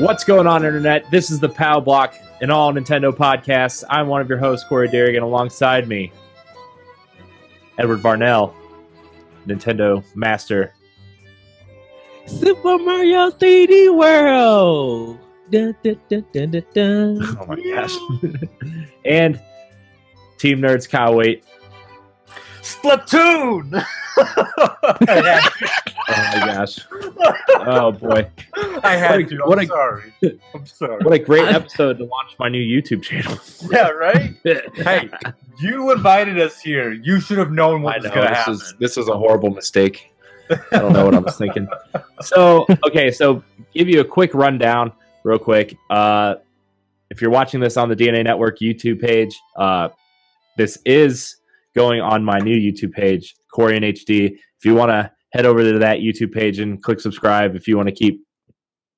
What's going on, Internet? This is the Pow Block, an all Nintendo podcast. I'm one of your hosts, Corey Dirrig, and alongside me, Edward Varnell, Nintendo Master. Super Mario 3D World! Dun, dun, dun, dun, dun, dun. Oh my gosh. And Team Nerds Kyle Waite. Splatoon! Oh my gosh. Oh boy. I had to. I'm sorry. I'm sorry. What a great episode to launch my new YouTube channel. Yeah, right? Hey, you invited us here. You should have known what was going to happen. This is a horrible mistake. I don't know what I was thinking. So give you a quick rundown real quick. If you're watching this on the DNA Network YouTube page, this is going on my new YouTube page, Corey in HD. If you want to head over to that YouTube page and click subscribe, if you want to keep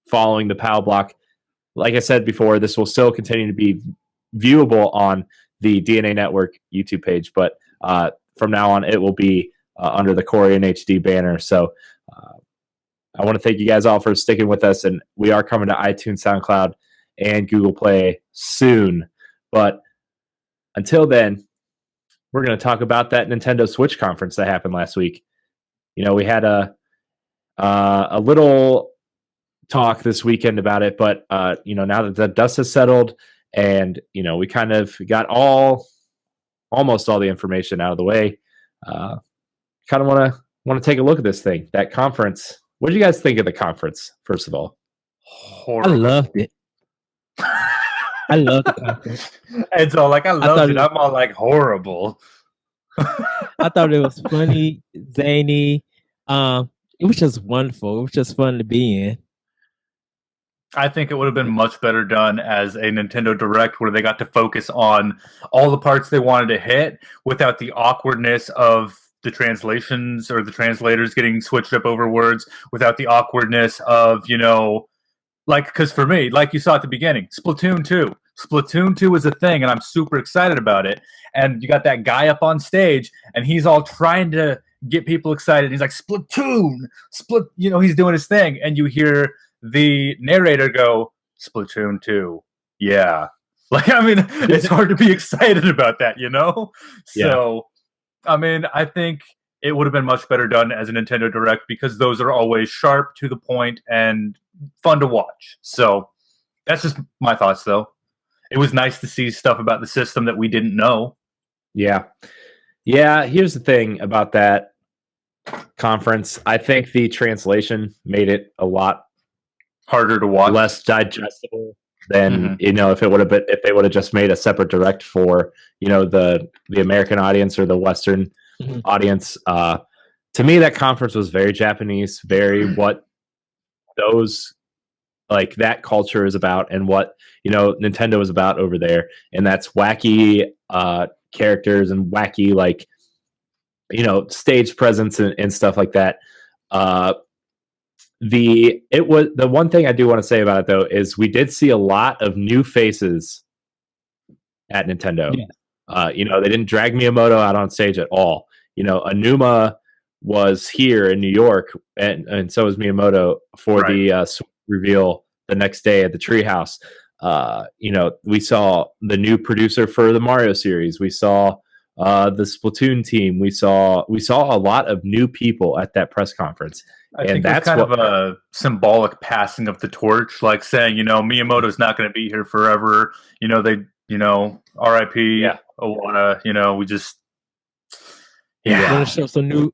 following the Pow Block, like I said before, this will still continue to be viewable on the DNA Network YouTube page, but from now on, it will be under the Corey in HD banner. So I want to thank you guys all for sticking with us, and we are coming to iTunes, SoundCloud, and Google Play soon. But until then, we're going to talk about that Nintendo Switch conference that happened last week. You know, we had a little talk this weekend about it, but now that the dust has settled, and we kind of got almost all the information out of the way, kind of want to take a look at this thing, that conference. What did you guys think of the conference? First of all, I loved it. I loved the conference. And so, I loved it. I'm all horrible. I thought it was funny, zany. It was just wonderful. It was just fun to be in. I think it would have been much better done as a Nintendo Direct where they got to focus on all the parts they wanted to hit without the awkwardness of the translations or the translators getting switched up over words, without the awkwardness of, because for me, like you saw at the beginning, Splatoon 2. Splatoon 2 is a thing, and I'm super excited about it. And you got that guy up on stage, and he's all trying to get people excited. He's like, Splatoon! He's doing his thing. And you hear the narrator go, Splatoon 2. Yeah. It's hard to be excited about that, Yeah. So, I think it would have been much better done as a Nintendo Direct because those are always sharp, to the point, and fun to watch. So that's just my thoughts, though. It was nice to see stuff about the system that we didn't know. Yeah. Here's the thing about that conference. I think the translation made it a lot harder to watch, less digestible than if they would have just made a separate direct for the American audience or the Western audience. To me, that conference was very Japanese, very what those that culture is about, and what Nintendo is about over there, and that's wacky characters and wacky stage presence and stuff like that. The one thing I do want to say about it, though, is we did see a lot of new faces at Nintendo. Yeah. They didn't drag Miyamoto out on stage at all. Anuma was here in New York, and so was Miyamoto for the reveal the next day at the Treehouse. We saw the new producer for the Mario series. We saw the Splatoon team. We saw a lot of new people at that press conference. I think that's kind of a symbolic passing of the torch, like saying, Miyamoto's not going to be here forever. R.I.P. Yeah. Iwata. We just want to show some new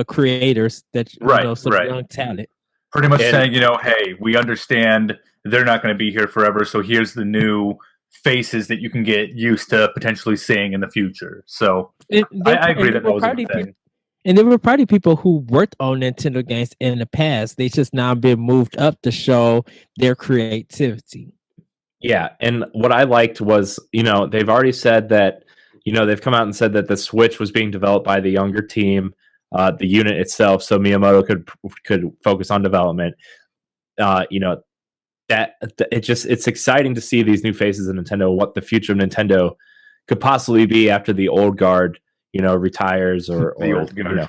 creators that young talent. Pretty much saying, hey, we understand they're not going to be here forever, so here's the new faces that you can get used to potentially seeing in the future. So I agree that was a good thing. And there were probably people who worked on Nintendo games in the past. They just now been moved up to show their creativity. Yeah, and what I liked was, they've already said that, they've come out and said that the Switch was being developed by the younger team, the unit itself, so Miyamoto could focus on development. It's exciting to see these new faces in Nintendo, what the future of Nintendo could possibly be after the old guard, retires or the old guard.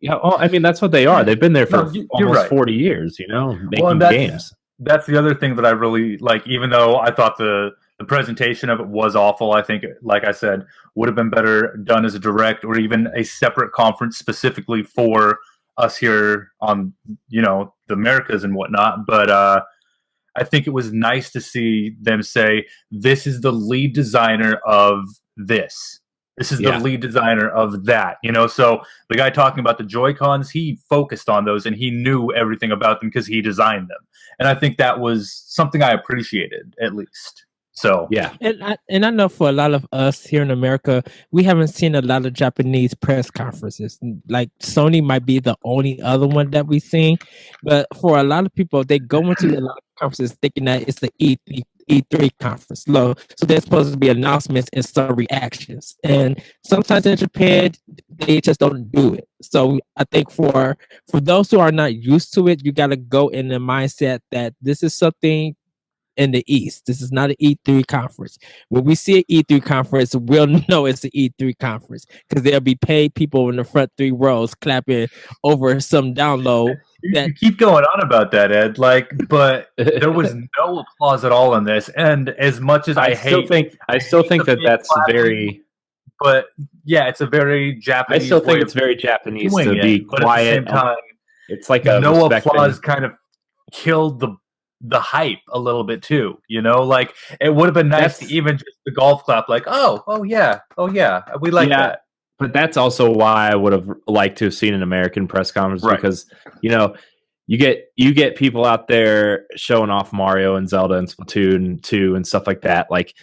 Yeah, well, that's what they are. They've been there for almost 40 years, making games. that's the other thing that I really like. Even though I thought the presentation of it was awful, I think, like I said, would have been better done as a direct or even a separate conference specifically for us here on, the Americas and whatnot. But I think it was nice to see them say, this is the lead designer of this. This is the lead designer of that. So the guy talking about the Joy-Cons, he focused on those and he knew everything about them because he designed them. And I think that was something I appreciated, at least. So yeah, and I know for a lot of us here in America, we haven't seen a lot of Japanese press conferences. Like Sony might be the only other one that we've seen, but for a lot of people, they go into a lot of conferences thinking that it's the E3 conference. So there's supposed to be announcements and some reactions, and sometimes in Japan they just don't do it. So I think for those who are not used to it, you got to go in the mindset that this is something in the East. This is not an E3 conference. When we see an E3 conference, we'll know it's an E3 conference because there'll be paid people in the front 3 rows clapping over some download. You keep going on about that, Ed. But there was no applause at all in this. And as much as I still think that that's very. But yeah, it's a very Japanese. I still think it's very Japanese to be quiet. At the same time, it's like a no applause kind of killed the hype a little bit too, like it would have been nice to even just the golf clap, like oh yeah, we like that. But that's also why I would have liked to have seen an American press conference, because you get people out there showing off Mario and Zelda and Splatoon 2 and stuff like that. Like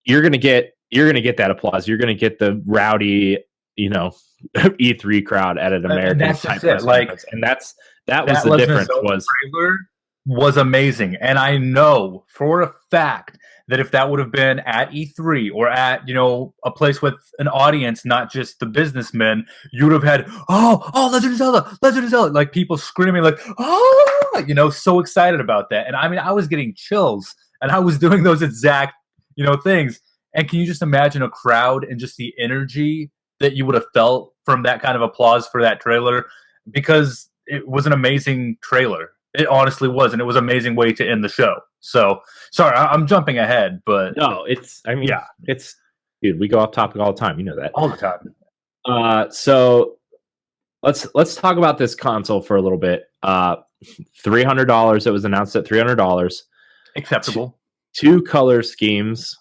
you're gonna get that applause. You're gonna get the rowdy E3 crowd at an American type press conference, and that was the difference. Was amazing, and I know for a fact that if that would have been at E3 or at a place with an audience, not just the businessmen, you would have had Legend of Zelda, like people screaming like so excited about that. And I mean, I was getting chills, and I was doing those exact things. And can you just imagine a crowd and just the energy that you would have felt from that kind of applause for that trailer? Because it was an amazing trailer. It honestly was, and it was an amazing way to end the show. So, sorry, I'm jumping ahead, but no, dude, we go off topic all the time. You know that. All the time. So let's talk about this console for a little bit. $300. It was announced at $300. Acceptable. Two color schemes.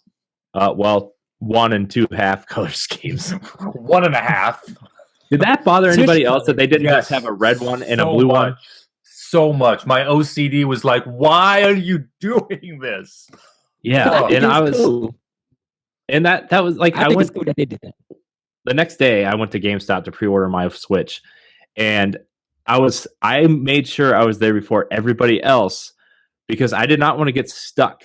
1 and 2.5 color schemes. 1.5. Did that bother anybody else that they didn't just have a red one and a blue one? So much. My OCD was like, why are you doing this? Yeah, and I was cool. And that was like I went cool that they did that. The next day I went to GameStop to pre-order my Switch, and I made sure I was there before everybody else because I did not want to get stuck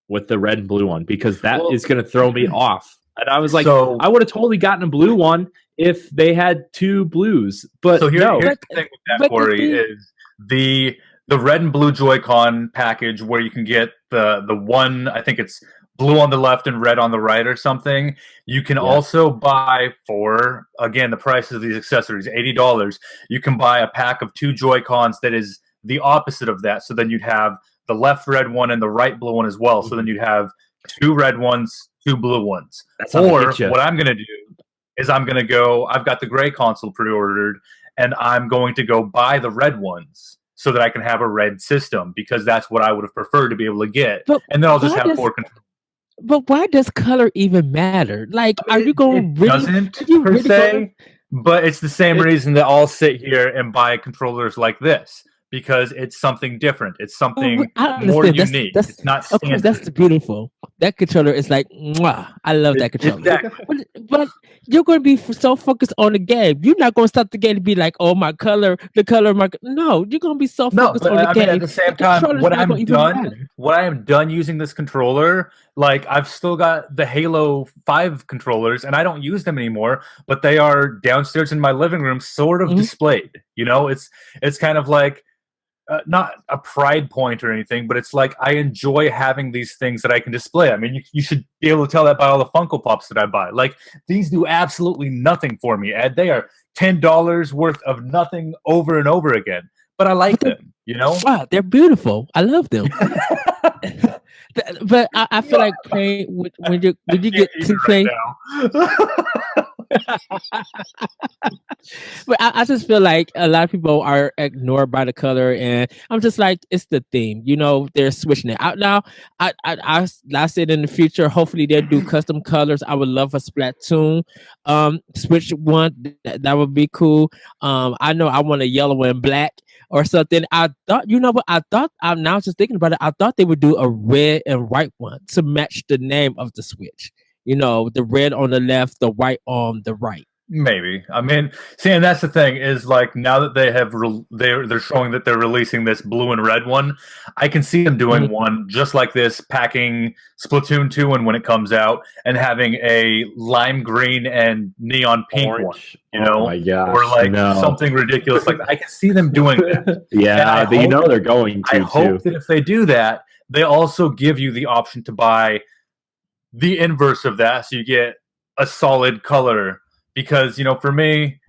with the red and blue one because that is going to throw me off. And I was like, I would have totally gotten a blue one if they had 2 blues. But here's the thing with that, Corey, is the red and blue Joy-Con package where you can get the one, I think it's blue on the left and red on the right or something. You can also buy for, again, the price of these accessories, $80. You can buy a pack of 2 Joy-Cons that is the opposite of that. So then you'd have the left red one and the right blue one as well. So then you'd have 2 red ones, 2 blue ones. Or what I'm going to do is I've got the gray console pre-ordered, and I'm going to go buy the red ones so that I can have a red system because that's what I would have preferred to be able to get. And then I'll just have 4 controllers. But why does color even matter? Like, are you going really? Doesn't per se, but it's the same reason that I'll sit here and buy controllers like this. Because it's something different. It's something more unique. It's not standard. Of course, that's beautiful. That controller is like, mwah. I love that controller. Exactly. But you're going to be so focused on the game. You're not going to stop the game to be like, oh, my color, the color of my... No, you're going to be so focused on the game. At the same time, when I am done using this controller, like I've still got the Halo 5 controllers, and I don't use them anymore, but they are downstairs in my living room sort of displayed. It's kind of like, not a pride point or anything, but it's like I enjoy having these things that I can display. I mean, you should be able to tell that by all the Funko Pops that I buy. Like, these do absolutely nothing for me, Ed. They are $10 worth of nothing over and over again, but I like them. You know? Wow, they're beautiful. I love them. But I feel like playing when you get to play. But I just feel like a lot of people are ignored by the color, and I'm just like, it's the theme. You know, they're switching it out now. I said in the future, hopefully they'll do custom colors. I would love a Splatoon switch one. That would be cool. I know I want a yellow and black or something. I thought, you know what? I'm now just thinking about it. I thought they would do a red and white one to match the name of the Switch. You know, the red on the left, the white on the right. Maybe. I mean, see, and that's the thing is like now that they have they're showing that they're releasing this blue and red one, I can see them doing one just like this, packing Splatoon 2 and when it comes out, and having a lime green and neon pink Orange. one. You know, oh my gosh, or like something ridiculous like that. I can see them doing that. Yeah, but you know they're going to. I hope that if they do that, they also give you the option to buy the inverse of that, so you get a solid color. Because, you know, for me,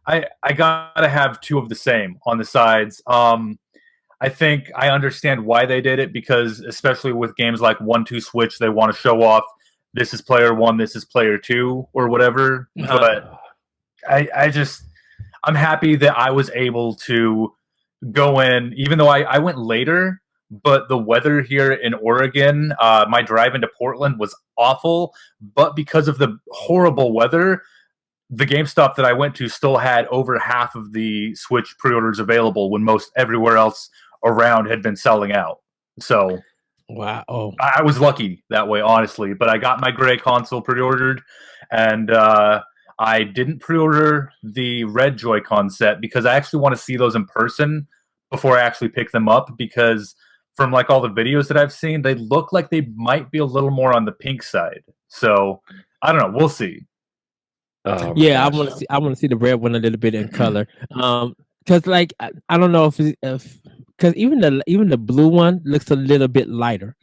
I gotta have two of the same on the sides. I think I understand why they did it, because especially with games like 1-2 Switch, they want to show off this is player 1, this is player 2, or whatever. But I'm happy that I was able to go in, even though I went later. But the weather here in Oregon, my drive into Portland was awful. But because of the horrible weather, the GameStop that I went to still had over half of the Switch pre-orders available when most everywhere else around had been selling out. So, wow, I was lucky that way, honestly. But I got my gray console pre-ordered, and I didn't pre-order the red Joy-Con set because I actually want to see those in person before I actually pick them up, because from like all the videos that I've seen, they look like they might be a little more on the pink side. So, I don't know. We'll see. Oh, yeah, I want to see the red one a little bit in color. Because like I don't know if because even the blue one looks a little bit lighter.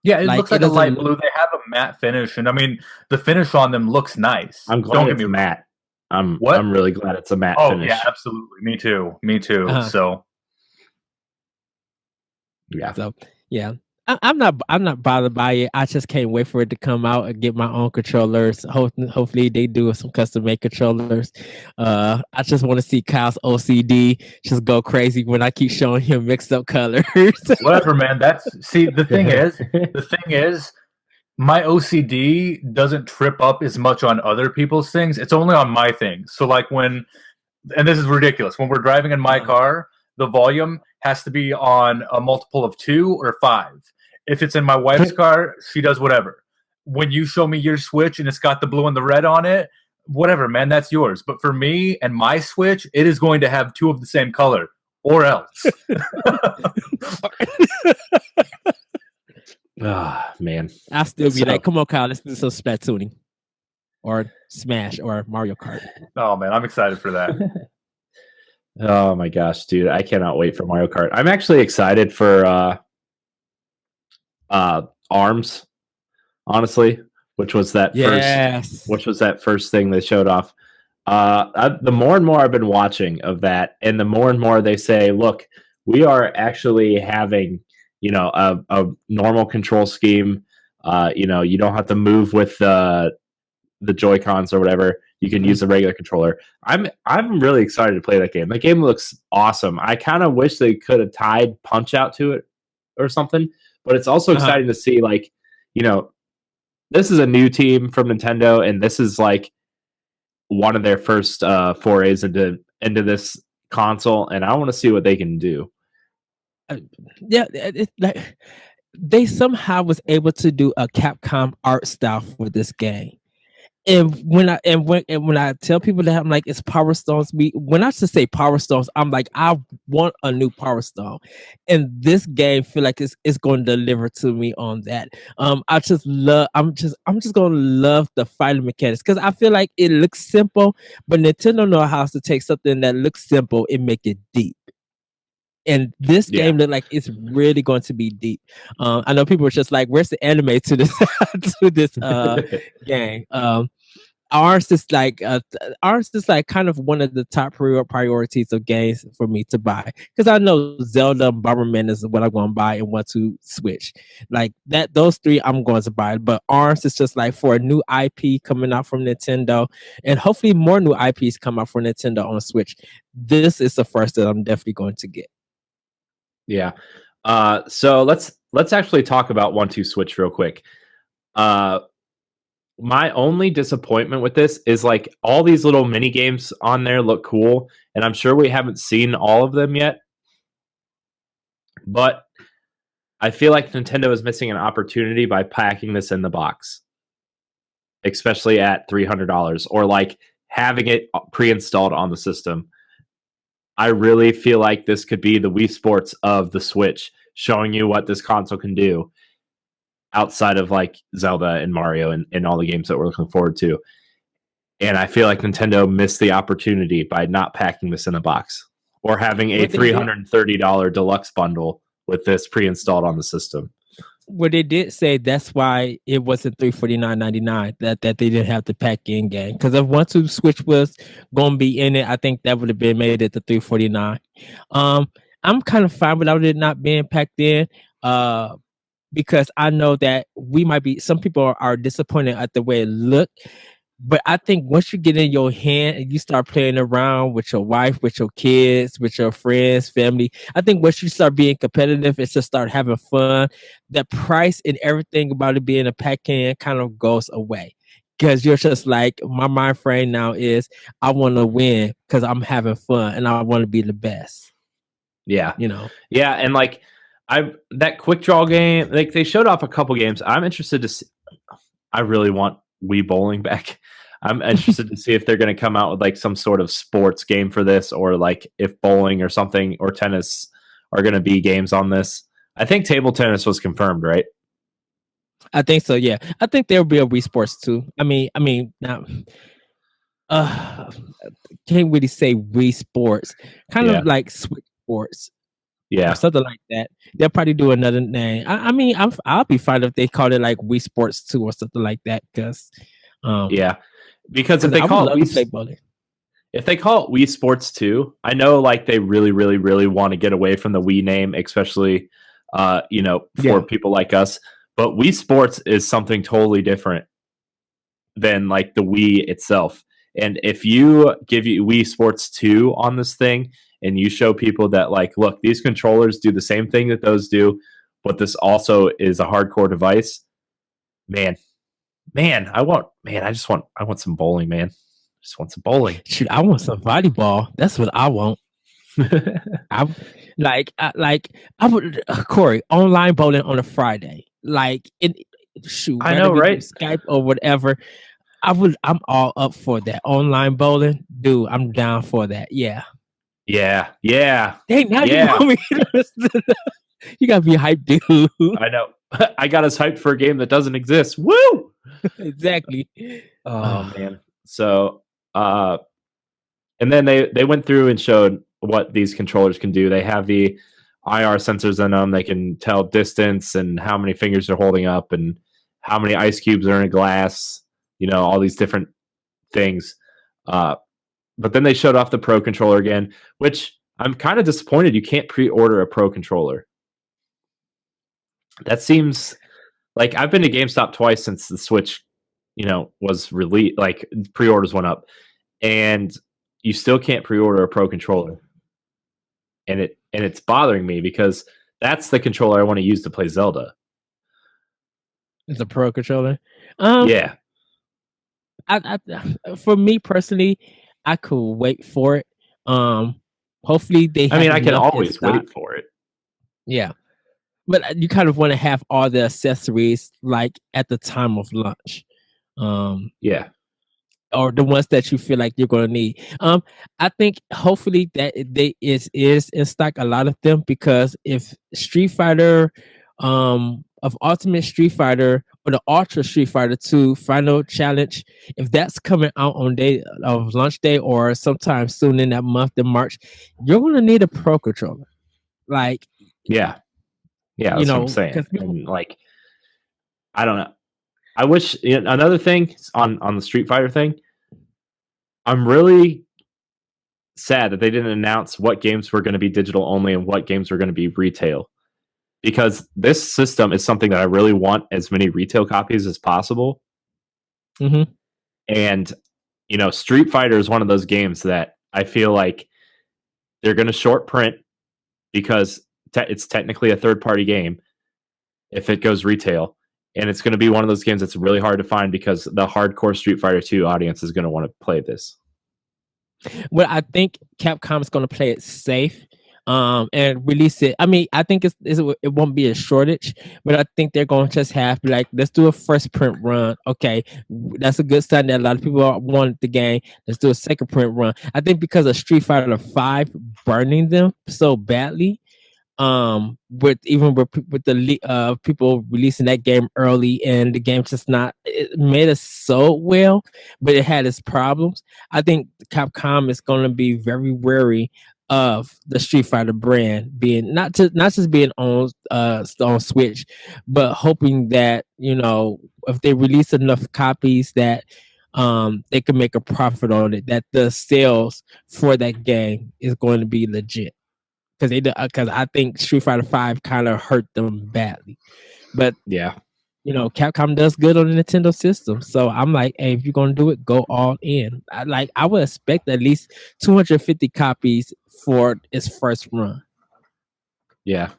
Yeah, it looks like a light blue. They have a matte finish, and I mean the finish on them looks nice. I'm glad it's matte. I'm really glad it's a matte finish. Oh yeah, absolutely. Me too. So yeah. So yeah. I'm not bothered by it. I just can't wait for it to come out and get my own controllers. Hopefully they do some custom made controllers. I just want to see Kyle's OCD just go crazy when I keep showing him mixed up colors. Whatever, man. The thing is, my OCD doesn't trip up as much on other people's things. It's only on my things. So like and this is ridiculous, when we're driving in my car, the volume has to be on a multiple of 2 or 5. If it's in my wife's car, she does whatever. When you show me your Switch and it's got the blue and the red on it, whatever, man, that's yours. But for me and my Switch, it is going to have 2 of the same color, or else. Man. I'll still be like, come on, Kyle, let's do some Splatooning. Or Smash or Mario Kart. Oh, man, I'm excited for that. Oh, my gosh, dude. I cannot wait for Mario Kart. I'm actually excited for ARMS, honestly, which was that first thing they showed off. The more and more I've been watching of that, and the more and more they say, look, we are actually having, you know, a normal control scheme. You know, you don't have to move with the Joy-Cons or whatever. You can use a regular controller. I'm really excited to play that game. That game looks awesome. I kind of wish they could have tied Punch-Out to it or something. But it's also exciting to see, like, you know, this is a new team from Nintendo, and this is like one of their first forays into this console, and I want to see what they can do. Yeah, it's like they somehow was able to do a Capcom art style for this game. And when I tell people that, I'm like, it's Power Stones. When I just say Power Stones, I'm like, I want a new Power Stone, and this game feel like it's going to deliver to me on that. I'm just going to love the fighting mechanics, because I feel like it looks simple, but Nintendo knows how to take something that looks simple and make it deep. And this game looked like it's really going to be deep. I know people are just like, "Where's the anime to this to this game?" ours is like kind of one of the top priorities of games for me to buy, because I know Zelda and Bomberman is what I'm going to buy and want to Switch. Like that, those three I'm going to buy. But ours is just like for a new IP coming out from Nintendo, and hopefully more new IPs come out for Nintendo on Switch. This is the first that I'm definitely going to get. Yeah. So let's actually talk about 1-2 Switch real quick. My only disappointment with this is like all these little mini games on there look cool, and I'm sure we haven't seen all of them yet. But I feel like Nintendo is missing an opportunity by packing this in the box, especially at $300, or like having it pre-installed on the system. I really feel like this could be the Wii Sports of the Switch, showing you what this console can do outside of like Zelda and Mario and all the games that we're looking forward to. And I feel like Nintendo missed the opportunity by not packing this in a box or having a $330 deluxe bundle with this pre-installed on the system. Well, they did say that's why it wasn't $349.99, that they didn't have the pack in game. Because if 1-2 Switch was going to be in it, I think that would have been made it to $349. I'm kind of fine without it not being packed in. Because I know that some people are disappointed at the way it looked. But I think once you get in your hand and you start playing around with your wife, with your kids, with your friends, family, I think once you start being competitive and just start having fun, the price and everything about it being a pack can kind of goes away. Because you're just like, my mind frame now is I want to win because I'm having fun and I want to be the best. Yeah. You know? Yeah. And like, that quick draw game, like they showed off a couple games. I'm interested to see. I really want Wii Bowling back. I'm interested to see if they're going to come out with like some sort of sports game for this, or like if bowling or something or tennis are going to be games on this. I think table tennis was confirmed, right? I think so. Yeah, I think there'll be a Wii Sports too. I mean, now, can't really say Wii Sports. Kind of like Switch Sports. Yeah, or something like that. They'll probably do another name. I mean, I'll be fine if they call it like Wii Sports 2 or something like that. Because because if they call it Wii Sports 2, I know like they really, really, really want to get away from the Wii name, especially for people like us. But Wii Sports is something totally different than like the Wii itself. And if you give Wii Sports 2 on this thing, and you show people that like, look, these controllers do the same thing that those do, but this also is a hardcore device. Man, I want some bowling, man. I just want some bowling. Shoot, I want some volleyball. That's what I want. I would, Corey, online bowling on a Friday. Like, I know, right? Skype or whatever. I'm all up for that. Online bowling, dude, I'm down for that. Yeah. Yeah. Dang, now you want me to you gotta be hyped, dude. I know. I got us hyped for a game that doesn't exist. Woo! Exactly. Oh man. So and then they went through and showed what these controllers can do. They have the IR sensors in them. They can tell distance and how many fingers they're holding up and how many ice cubes are in a glass, all these different things. But then they showed off the Pro controller again, which I'm kind of disappointed you can't pre-order a Pro controller. That seems like I've been to GameStop twice since the Switch, was released, like pre-orders went up, and you still can't pre-order a Pro controller. And it's bothering me because that's the controller I want to use to play Zelda. It's a Pro controller. Yeah. I for me personally, I could wait for it. Hopefully they. I can always wait for it. Yeah, but you kind of want to have all the accessories like at the time of launch. Yeah, or the ones that you feel like you're going to need. I think hopefully that they is in stock, a lot of them, because if Street Fighter, of Ultimate Street Fighter or the Ultra Street Fighter 2 Final Challenge, if that's coming out on day of launch day or sometime soon in that month in March, you're going to need a Pro controller. Like, yeah, that's what I'm saying. And like, I don't know. I wish another thing on the Street Fighter thing. I'm really sad that they didn't announce what games were going to be digital only and what games were going to be retail, because this system is something that I really want as many retail copies as possible. Mm-hmm. And Street Fighter is one of those games that I feel like they're going to short print because it's technically a third-party game if it goes retail. And it's going to be one of those games that's really hard to find because the hardcore Street Fighter 2 audience is going to want to play this. Well, I think Capcom is going to play it safe and release it. I mean, I think it won't be a shortage, but I think they're going to just have like, let's do a first print run. Okay, that's a good sign that a lot of people want the game. Let's do a second print run. I think because of Street Fighter 5 burning them so badly, with the people releasing that game early and the game just it made us so well, but it had its problems. I think Capcom is going to be very wary of the Street Fighter brand being not just being on Switch, but hoping that if they release enough copies that they can make a profit on it, that the sales for that game is going to be legit. Because I think Street Fighter 5 kind of hurt them badly, but yeah, Capcom does good on the Nintendo system, so I'm like, hey, if you're gonna do it, go all in. I would expect at least 250 copies for its first run. Yeah,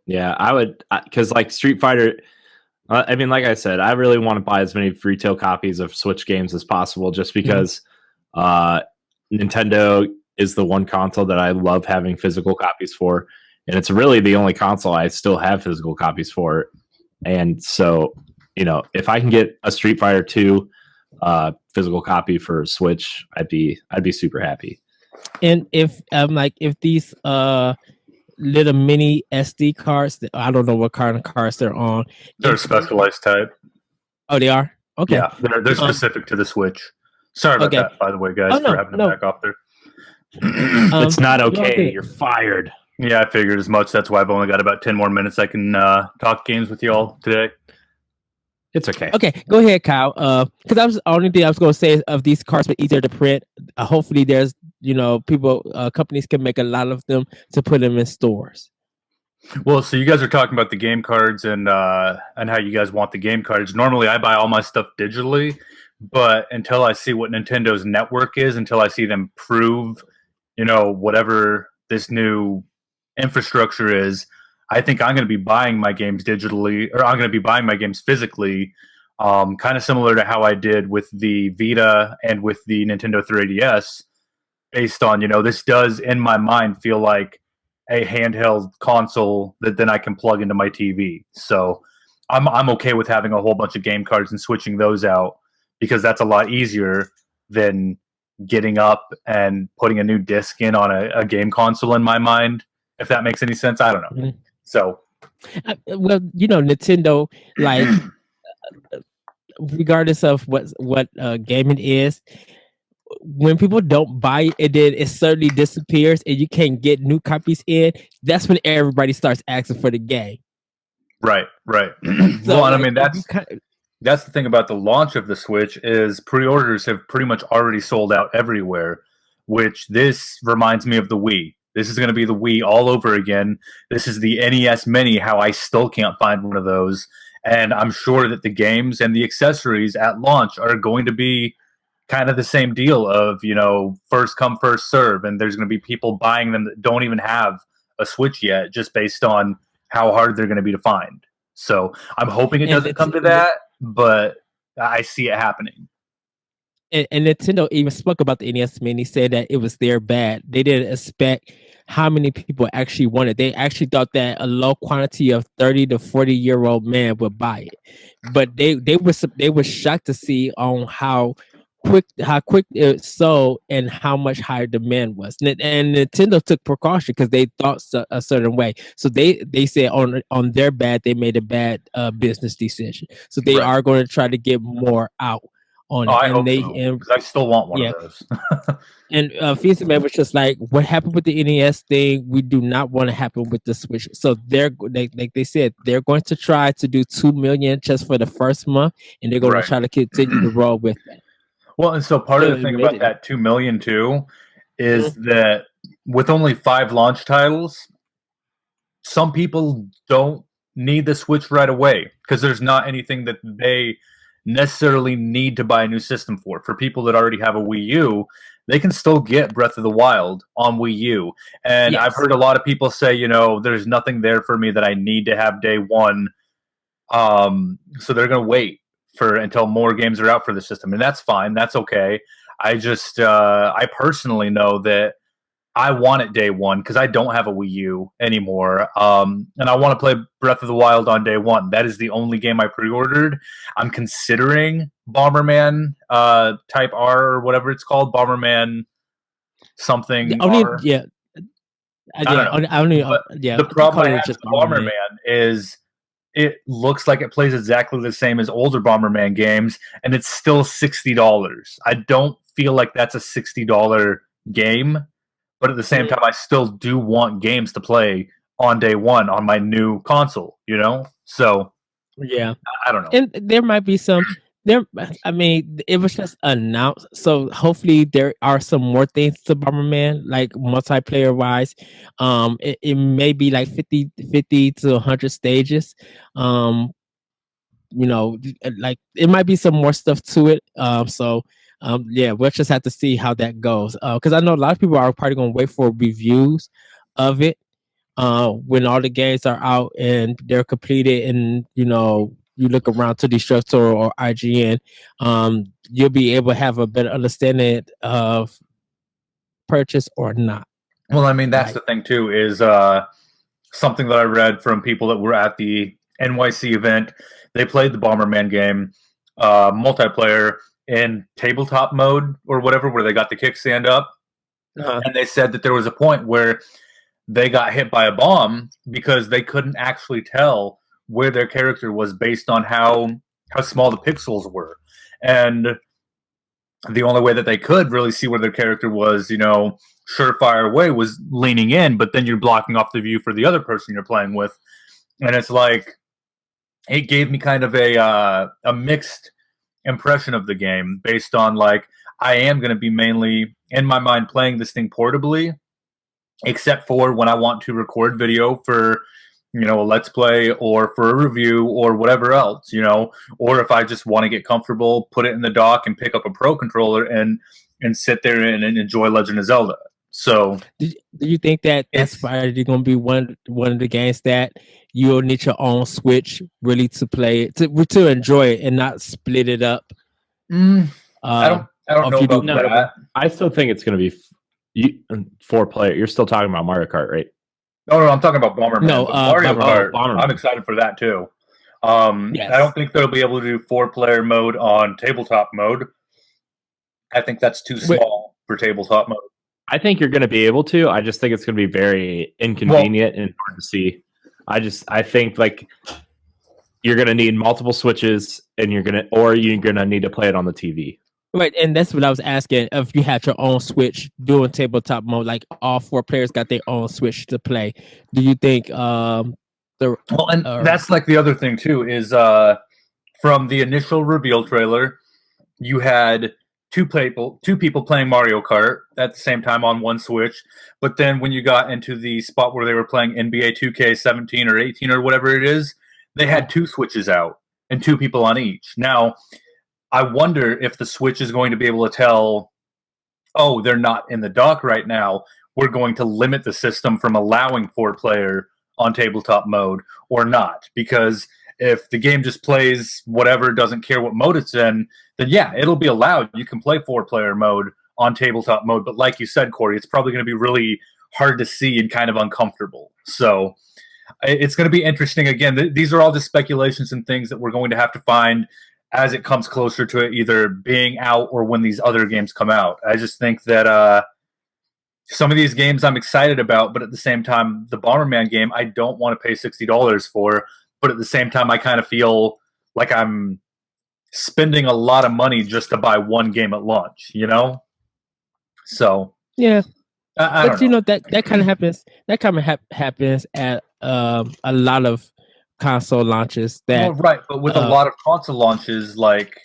I would, because like Street Fighter. I mean, like I said, I really want to buy as many retail copies of Switch games as possible, just because Nintendo is the one console that I love having physical copies for, and it's really the only console I still have physical copies for. And so, if I can get a Street Fighter 2 physical copy for Switch, I'd be super happy. And if these little mini SD cards, I don't know what kind of cards they're on. They're a specialized type. Oh, they are? Okay. Yeah, they're specific to the Switch. Sorry about that, by the way, guys, for having them back off there. It's not okay. You're fired. Yeah, I figured as much. That's why I've only got about 10 more minutes I can talk games with y'all today. It's okay. Okay, go ahead, Kyle. Because that was the only thing I was going to say of these cards, but easier to print. Hopefully, there's companies can make a lot of them to put them in stores. Well, so you guys are talking about the game cards and how you guys want the game cards. Normally, I buy all my stuff digitally, but until I see what Nintendo's network is, until I see them prove, whatever this new infrastructure is, I think I'm going to be buying my games digitally, or I'm going to be buying my games physically, kind of similar to how I did with the Vita and with the Nintendo 3DS, based on, this does, in my mind, feel like a handheld console that then I can plug into my TV. So I'm okay with having a whole bunch of game cards and switching those out, because that's a lot easier than getting up and putting a new disc in on a game console, in my mind, if that makes any sense. I don't know. Mm-hmm. So, well, Nintendo, like, regardless of what game it is, when people don't buy it, it certainly disappears, and you can't get new copies in. That's when everybody starts asking for the game. Right. So, well, I mean, that's the thing about the launch of the Switch, is pre-orders have pretty much already sold out everywhere, which this reminds me of the Wii. This is going to be the Wii all over again. This is the NES Mini, how I still can't find one of those. And I'm sure that the games and the accessories at launch are going to be kind of the same deal of, first come, first serve. And there's going to be people buying them that don't even have a Switch yet, just based on how hard they're going to be to find. So I'm hoping it doesn't come to that, but I see it happening. And Nintendo even spoke about the NES Mini, said that it was their bad. They didn't expect how many people actually wanted. They actually thought that a low quantity of 30 to 40-year-old man would buy it. But they were shocked to see on how quick it sold and how much higher demand was. And Nintendo took precaution because they thought a certain way. So they said on their bad, they made a bad business decision. So they are going to try to get more out on Oh, it. I And hope they so, and 'cause I still want one yeah. of those. And Fiesta Man was just like, what happened with the NES thing, we do not want to happen with the Switch. So like they said, they're going to try to do 2 million just for the first month, and they're going to Right. try to continue to roll with that. Well, and so part of the thing about Admitted. that 2 million too is that with only 5 launch titles, some people don't need the Switch right away because there's not anything that they necessarily need to buy a new system for. For people that already have a Wii U, they can still get Breath of the Wild on Wii U. And Yes. I've heard a lot of people say, you know, there's nothing there for me that I need to have day one. So they're going to wait for until more games are out for the system, and that's fine. That's okay. I just, I personally know that I want it day one because I don't have a Wii U anymore, and I want to play Breath of the Wild on day one. That is the only game I pre-ordered. I'm considering Bomberman Type R or whatever it's called, Bomberman something R. Yeah. I don't know. But the problem I have with Bomberman is it looks like it plays exactly the same as older Bomberman games, and it's still $60. I don't feel like that's a $60 game, but at the same time, I still do want games to play on day one on my new console, you know? So, yeah, I don't know. And there might be some. I mean, it was just announced, so hopefully there are some more things to Bomberman, like multiplayer wise. It may be like 50 to 100 stages. You know, like it might be some more stuff to it. Yeah, we'll just have to see how that goes. Because I know a lot of people are probably gonna wait for reviews of it when all the games are out and they're completed, and you know, you look around to Destructor or IGN, you'll be able to have a better understanding of purchase or not. Well, I mean, that's the thing too, is something that I read from people that were at the NYC event. They played the Bomberman game multiplayer in tabletop mode or whatever, where they got the kickstand up. And they said that there was a point where they got hit by a bomb because they couldn't actually tell where their character was based on how small the pixels were. And the only way that they could really see where their character was, you know, surefire way was leaning in, but then you're blocking off the view for the other person you're playing with. And it's like, it gave me kind of a mixed impression of the game based on, like, I am going to be mainly, in my mind, playing this thing portably, except for when I want to record video for, you know, a Let's Play or for a review or whatever else, you know, or if I just want to get comfortable, put it in the dock and pick up a Pro controller and sit there and enjoy Legend of Zelda. So, do you think that that's probably going to be one of the games that you'll need your own Switch really to play to enjoy it and not split it up? I don't know about that. I still think it's going to be 4-player. You're still talking about Mario Kart, right? No, I'm talking about Bomberman. No, Mario Kart. Bomberman. I'm excited for that too. Yes. I don't think they'll be able to do 4-player mode on tabletop mode. I think that's too small for tabletop mode. I think you're going to be able to. I just think it's going to be very inconvenient and hard to see. I think like you're going to need multiple switches, and you're going to need to play it on the TV. Right, and that's what I was asking. If you had your own Switch doing tabletop mode, like all 4 players got their own Switch to play, do you think that's like the other thing too is from the initial reveal trailer, you had two people playing Mario Kart at the same time on one Switch, but then when you got into the spot where they were playing NBA 2K17 or 18 or whatever it is, they had 2 Switches out and 2 people on each. Now, I wonder if the Switch is going to be able to tell, oh, they're not in the dock right now. We're going to limit the system from allowing 4-player on tabletop mode or not. Because if the game just plays whatever, doesn't care what mode it's in, then yeah, it'll be allowed. You can play 4-player mode on tabletop mode. But like you said, Corey, it's probably going to be really hard to see and kind of uncomfortable. So it's going to be interesting. Again, these are all just speculations and things that we're going to have to find as it comes closer to it either being out or when these other games come out. I just think that some of these games I'm excited about, but at the same time, the Bomberman game, I don't want to pay $60 for, but at the same time, I kind of feel like I'm spending a lot of money just to buy one game at launch, you know? So Yeah, I but don't you know. know that kind of happens. That kind of happens at a lot of console launches. Well, That right, but with a lot of console launches, like,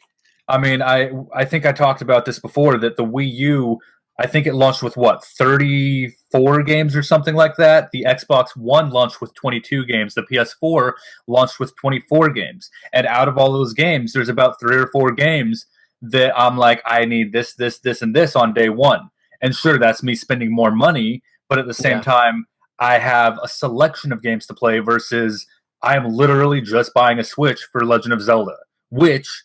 I mean, I think I talked about this before that the Wii U, I think it launched with what 34 games or something like that. The Xbox One launched with 22 games. The PS4 launched with 24 games, and out of all those games, there's about 3 or 4 games that I'm like, I need this, this, this, and this on day one. And sure, that's me spending more money, but at the same Yeah. time, I have a selection of games to play versus I am literally just buying a Switch for Legend of Zelda, which,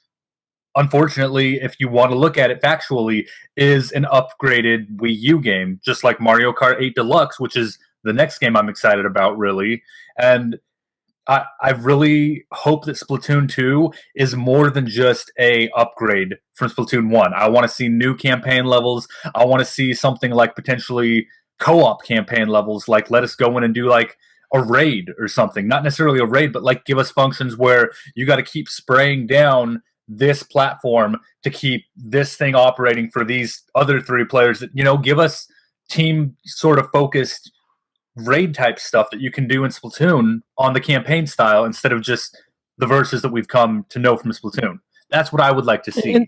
unfortunately, if you want to look at it factually, is an upgraded Wii U game, just like Mario Kart 8 Deluxe, which is the next game I'm excited about, really. And I really hope that Splatoon 2 is more than just a upgrade from Splatoon 1. I want to see new campaign levels. I want to see something like potentially co-op campaign levels, like let us go in and do like a raid or something. Not necessarily a raid, but like give us functions where you got to keep spraying down this platform to keep this thing operating for these other 3 players that, you know, give us team sort of focused raid type stuff that you can do in Splatoon on the campaign style instead of just the verses that we've come to know from Splatoon. That's what I would like to see.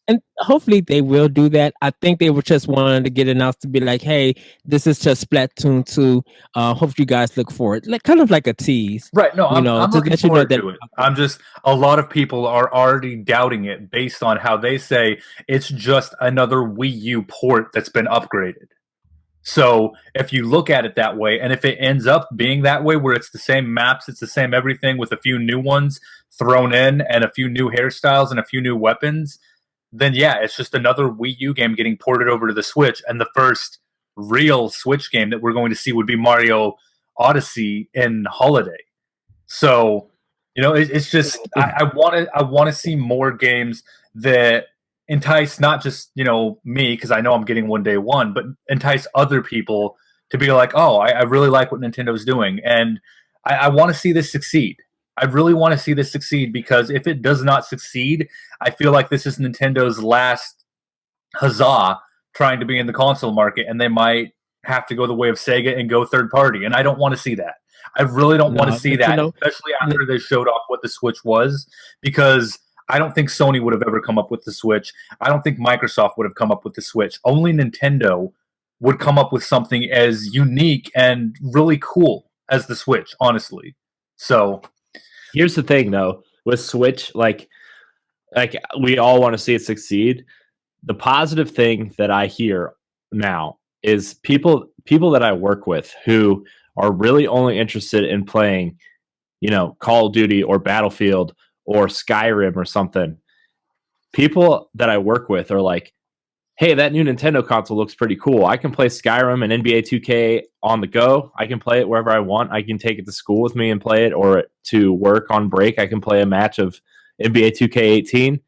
And hopefully they will do that. I think they were just wanting to get announced to be like, hey, this is just Splatoon 2. Hope you guys look for it. Like kind of like a tease. Right. No, I'm to looking let you know forward that to it. I'm just, a lot of people are already doubting it based on how they say it's just another Wii U port that's been upgraded. So if you look at it that way, and if it ends up being that way, where it's the same maps, it's the same everything with a few new ones thrown in and a few new hairstyles and a few new weapons, then yeah, it's just another Wii U game getting ported over to the Switch. And the first real Switch game that we're going to see would be Mario Odyssey in Holiday. So, you know, it's just I want to see more games that entice not just, you know, me, because I know I'm getting one day one, but entice other people to be like, oh, I really like what Nintendo's doing, and I want to see this succeed. I really want to see this succeed, because if it does not succeed, I feel like this is Nintendo's last huzzah trying to be in the console market, and they might have to go the way of Sega and go third party, and I don't want to see that. I really don't want to see that, especially after they showed off what the Switch was, because I don't think Sony would have ever come up with the Switch. I don't think Microsoft would have come up with the Switch. Only Nintendo would come up with something as unique and really cool as the Switch, honestly. So here's the thing, though, with Switch, like we all want to see it succeed. The positive thing that I hear now is people that I work with who are really only interested in playing, you know, Call of Duty or Battlefield or Skyrim or something. People that I work with are like, hey, that new Nintendo console looks pretty cool. I can play Skyrim and NBA 2K on the go. I can play it wherever I want. I can take it to school with me and play it, or to work on break. I can play a match of NBA 2K18.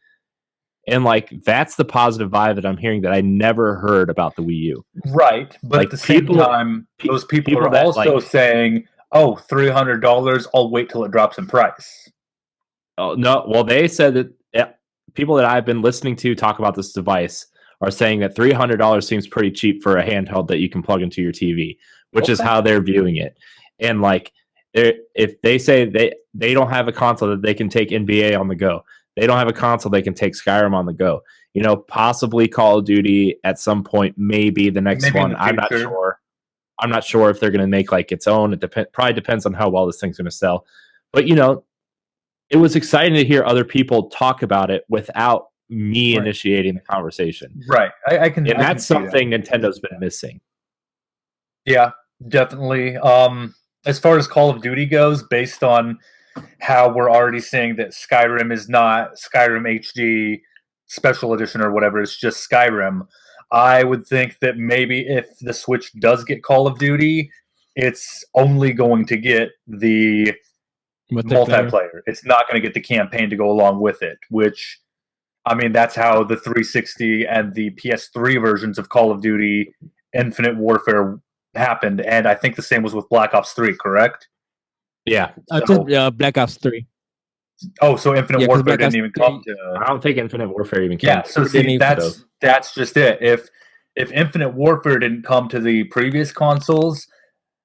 And like, that's the positive vibe that I'm hearing that I never heard about the Wii U. Right. But like, at the same time, those people are also saying, oh, $300, I'll wait till it drops in price. Oh, no. Well, they said that people that I've been listening to talk about this device are saying that $300 seems pretty cheap for a handheld that you can plug into your TV, which is how they're viewing it. And like, if they say they don't have a console that they can take NBA on the go, they don't have a console they can take Skyrim on the go. You know, possibly Call of Duty at some point, maybe the next one. I'm not sure. I'm not sure if they're going to make like its own. It probably depends on how well this thing's going to sell. But you know, it was exciting to hear other people talk about it without me initiating the conversation. Right. I can. And that's something Nintendo's been missing. Yeah, definitely. As far as Call of Duty goes, based on how we're already saying that Skyrim is not Skyrim HD Special Edition or whatever, it's just Skyrim. I would think that maybe if the Switch does get Call of Duty, it's only going to get the multiplayer. It's not going to get the campaign to go along with it, which, I mean, that's how the 360 and the PS3 versions of Call of Duty Infinite Warfare happened, and I think the same was with Black Ops 3, correct? Yeah. Just Black Ops 3. Oh, so Infinite Yeah, 'cause Warfare Black Ops didn't even 3 come to. I don't think Infinite Warfare even came. Yeah, so It didn't see, even- that's just it. If Infinite Warfare didn't come to the previous consoles,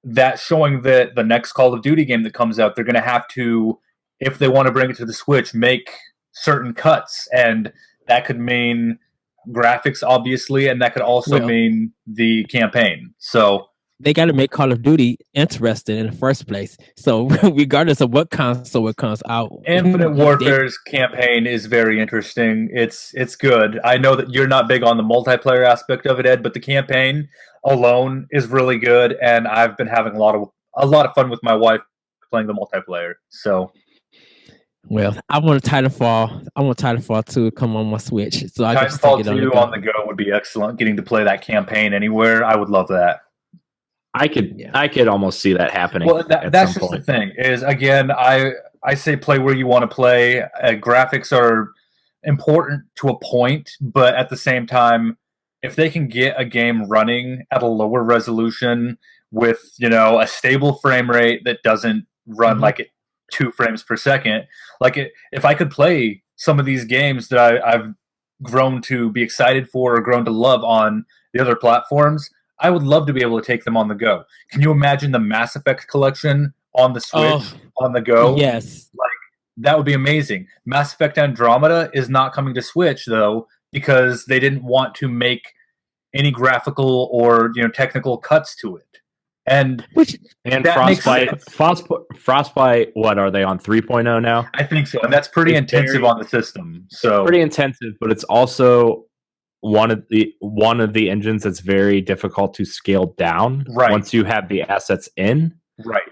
that's showing that the next Call of Duty game that comes out, they're going to have to, if they want to bring it to the Switch, make certain cuts, and that could mean graphics, obviously, and that could also Well- mean the campaign. So they got to make Call of Duty interesting in the first place. So regardless of what console it comes out, Infinite Warfare's campaign is very interesting. It's good. I know that you're not big on the multiplayer aspect of it, Ed, but the campaign alone is really good, and I've been having a lot of fun with my wife playing the multiplayer. So, well, I want Titanfall. I want Titanfall 2 to come on my Switch, so I can just take Titanfall it on the 2 go. on the go would be excellent. Getting to play that campaign anywhere, I would love that. I could almost see that happening. Well, at that's some just point. the thing. Is again, I say play where you want to play. Graphics are important to a point, but at the same time, if they can get a game running at a lower resolution with a stable frame rate that doesn't run like at 2 frames per second, if I could play some of these games that I've grown to be excited for or grown to love on the other platforms, I would love to be able to take them on the go. Can you imagine the Mass Effect collection on the Switch on the go? Yes. That would be amazing. Mass Effect Andromeda is not coming to Switch, though, because they didn't want to make any graphical or technical cuts to it. And Frostbite, what are they on 3.0 now? I think so, and that's pretty intensive on the system. So pretty intensive, but it's also one of the engines that's very difficult to scale down once you have the assets in. Right.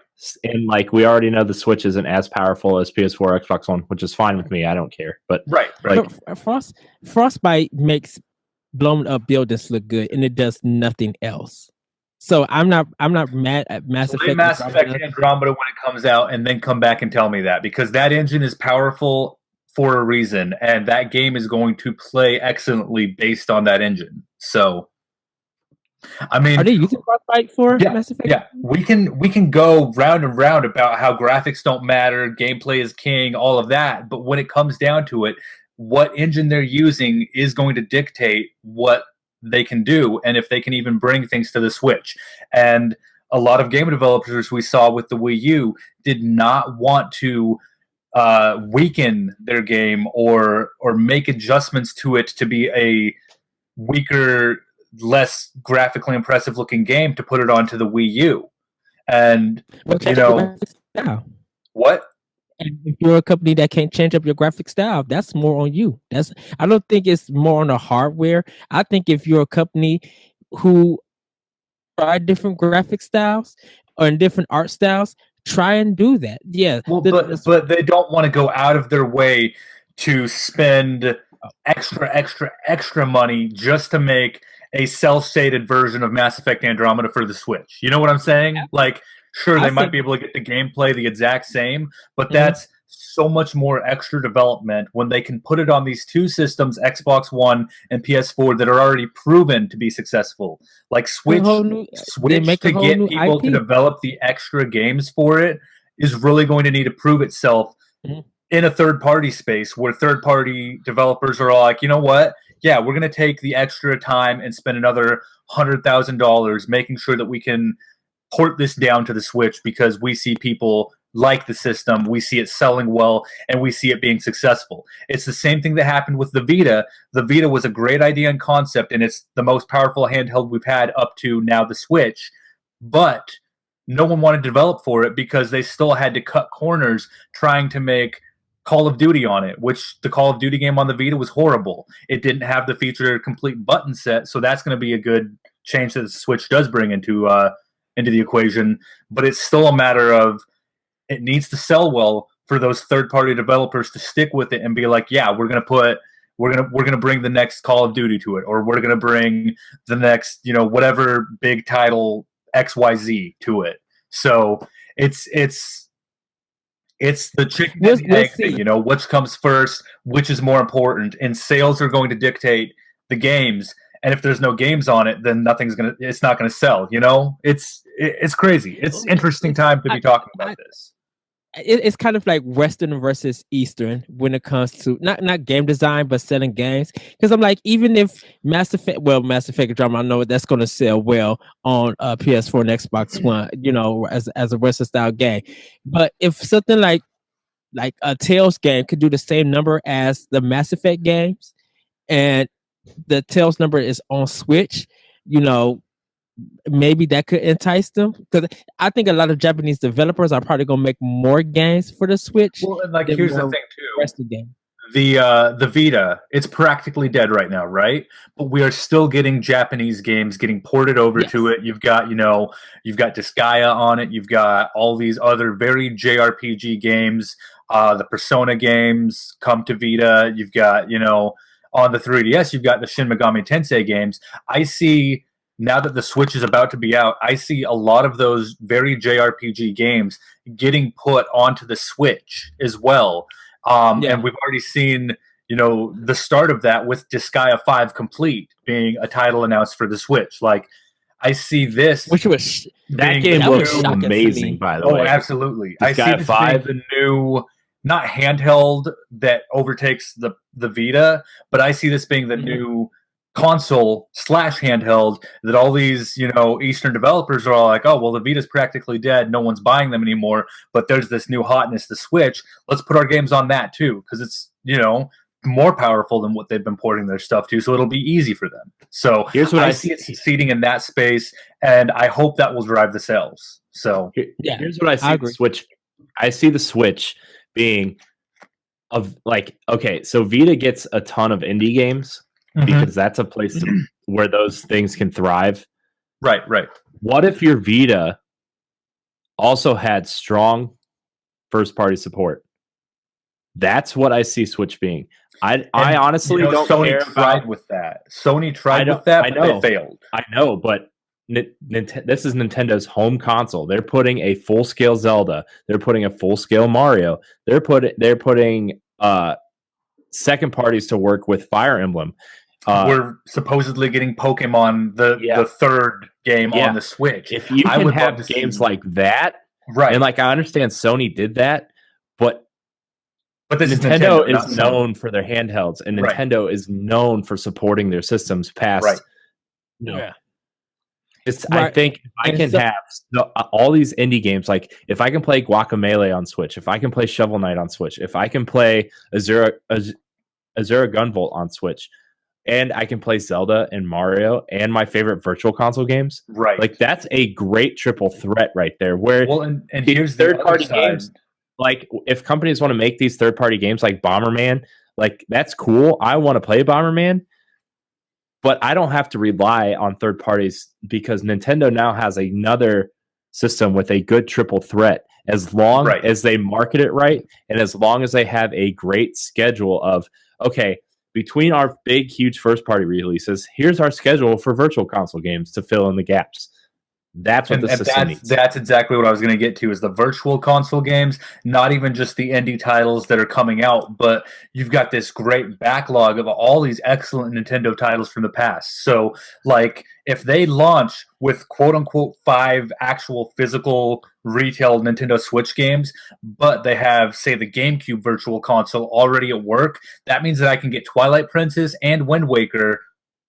And we already know the Switch isn't as powerful as PS4, Xbox One, which is fine with me. I don't care. But Frostbite makes blown up buildings look good, and it does nothing else. So I'm not mad at Mass Effect. Mass Effect Andromeda when it comes out, and then come back and tell me that, because that engine is powerful for a reason, and that game is going to play excellently based on that engine. So, I mean, are they using Frostbite for Mass Effect? Yeah, we can go round and round about how graphics don't matter, gameplay is king, all of that. But when it comes down to it, what engine they're using is going to dictate what they can do, and if they can even bring things to the Switch. And a lot of game developers we saw with the Wii U did not want to weaken their game or make adjustments to it to be a weaker, less graphically impressive looking game to put it onto the Wii U. And what? And if you're a company that can't change up your graphic style, that's more on you. I don't think it's more on the hardware. I think if you're a company who try different graphic styles or different art styles, try and do that. Yeah. Well, but they don't want to go out of their way to spend extra money just to make a cel-shaded version of Mass Effect Andromeda for the Switch. You know what I'm saying? Yeah. Sure, they might be able to get the gameplay the exact same, but that's so much more extra development when they can put it on these two systems, Xbox One and PS4, that are already proven to be successful. Switch to get people to develop the extra games for it is really going to need to prove itself in a third-party space, where third-party developers are all like, you know what? Yeah, we're going to take the extra time and spend another $100,000 making sure that we can port this down to the Switch, because we see people like the system, we see it selling well, and we see it being successful. It's the same thing that happened with the Vita. The Vita was a great idea and concept, and it's the most powerful handheld we've had up to now, the Switch, but no one wanted to develop for it because they still had to cut corners trying to make Call of Duty on it, which the Call of Duty game on the Vita was horrible. It didn't have the feature complete button set, so that's going to be a good change that the Switch does bring into the equation. But it's still a matter of, it needs to sell well for those third-party developers to stick with it and be like, yeah, we're gonna bring the next Call of Duty to it, or we're gonna bring the next whatever big title XYZ to it. So it's the chicken and the egg thing, which comes first, which is more important, and sales are going to dictate the games. And if there's no games on it, then it's not gonna sell. It's crazy. It's interesting time to be talking about this. it's kind of like Western versus Eastern when it comes to not game design but selling games. Because I'm like, even if Mass Effect Andromeda, I know that's going to sell well on PS4 and Xbox One, you know, as a Western style game. But if something like a Tales game could do the same number as the Mass Effect games, and the Tales number is on Switch, you know, maybe that could entice them, because I think a lot of Japanese developers are probably gonna make more games for the Switch. Well, and like here's the thing too. Western game. The Vita, it's practically dead right now, right? But we are still getting Japanese games getting ported over to it. You've got, you know, you've got Disgaea on it. You've got all these other very JRPG games. The Persona games come to Vita. You've got, you know, on the 3DS, you've got the Shin Megami Tensei games. I see, now that the Switch is about to be out, I see a lot of those very JRPG games getting put onto the Switch as well. And we've already seen, you know, the start of that with Disgaea 5 Complete being a title announced for the Switch. Like, I see this, which was that game looks amazing, by the way. Oh, absolutely! Disgaea I see this 5, the new, not handheld that overtakes the Vita, but I see this being the new console / handheld that all these, you know, Eastern developers are all like, oh, well, the Vita's practically dead. No one's buying them anymore. But there's this new hotness, the Switch. Let's put our games on that too, because it's, you know, more powerful than what they've been porting their stuff to. So it'll be easy for them. So here's what I see it succeeding in that space, and I hope that will drive the sales. So here's what I see. The Switch. I see the Switch being of like, okay, so Vita gets a ton of indie games. Because that's a place where those things can thrive. Right. What if your Vita also had strong first-party support? That's what I see Switch being. I honestly don't Sony care tried with that. Sony tried with that, but they failed. I know, but this is Nintendo's home console. They're putting a full-scale Zelda. They're putting a full-scale Mario. They're putting second parties to work with Fire Emblem. We're supposedly getting Pokemon, the third game on the Switch. If you can have games like that, right? And like, I understand Sony did that, but this Nintendo is known for their handhelds, and Nintendo is known for supporting their systems past. Right. I think if I can have all these indie games, like if I can play Guacamelee on Switch, if I can play Shovel Knight on Switch, if I can play Azura Gunvolt on Switch, and I can play Zelda and Mario and my favorite virtual console games, right? Like, that's a great triple threat right there. Where and here's third-party games. Like, if companies want to make these third-party games like Bomberman, like, that's cool. I want to play Bomberman, but I don't have to rely on third parties, because Nintendo now has another system with a good triple threat. As long as they market it right, and as long as they have a great schedule of, okay, between our big, huge first-party releases, here's our schedule for virtual console games to fill in the gaps. That's what the system needs. That's exactly what I was going to get to, is the virtual console games, not even just the indie titles that are coming out, but you've got this great backlog of all these excellent Nintendo titles from the past. So, like, if they launch with quote-unquote 5 actual physical retail Nintendo Switch games, but they have, say, the GameCube virtual console already at work, that means that I can get Twilight Princess and Wind Waker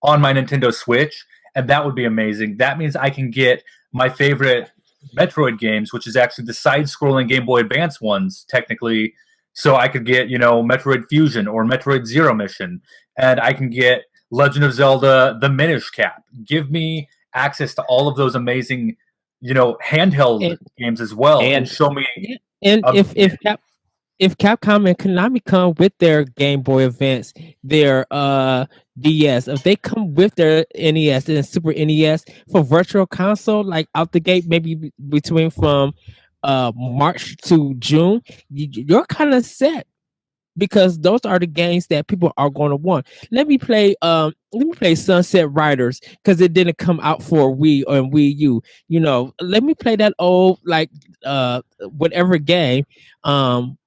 on my Nintendo Switch, and that would be amazing. That means I can get my favorite Metroid games, which is actually the side-scrolling Game Boy Advance ones, technically. So I could get, you know, Metroid Fusion or Metroid Zero Mission, and I can get Legend of Zelda: The Minish Cap. Give me access to all of those amazing, you know, handheld games as well, and show me. And if Capcom and Konami come with their Game Boy Advance, their DS, if they come with their NES and Super NES for virtual console, like out the gate, maybe between from March to June, you're kind of set, because those are the games that people are going to want. Let me play Sunset Riders, because it didn't come out for Wii or Wii U. You know, let me play that old, like, whatever game, and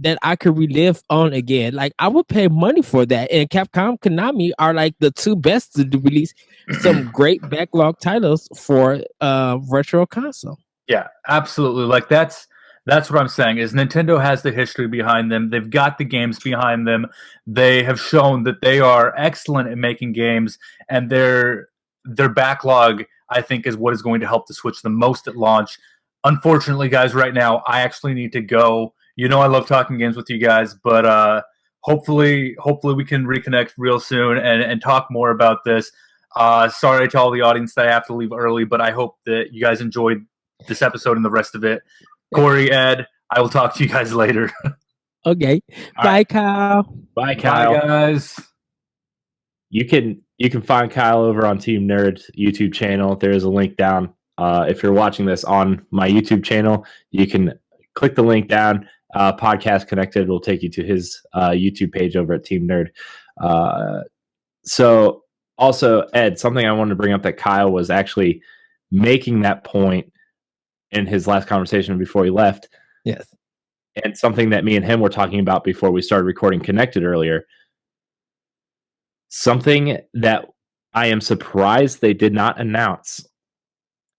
that I could relive on again. Like, I would pay money for that. And Capcom, Konami are like the two best to release some great backlog titles for virtual console. Yeah, absolutely. Like that's what I'm saying is Nintendo has the history behind them. They've got the games behind them. They have shown that they are excellent at making games, and their backlog, I think, is what is going to help the Switch the most at launch. Unfortunately, guys, right now I actually need to go. You know I love talking games with you guys, but hopefully we can reconnect real soon and talk more about this. Sorry to all the audience that I have to leave early, but I hope that you guys enjoyed this episode and the rest of it. Corey, Ed, I will talk to you guys later. Okay. All Bye, right. Kyle. Bye, Kyle. Bye, guys. You can find Kyle over on Team Nerd's YouTube channel. There is a link down. If you're watching this on my YouTube channel, you can click the link down. Podcast Connected will take you to his YouTube page over at Team Nerd. So also, Ed, something I wanted to bring up that Kyle was actually making that point in his last conversation before he left. Yes. And something that me and him were talking about before we started recording Connected earlier. Something that I am surprised they did not announce,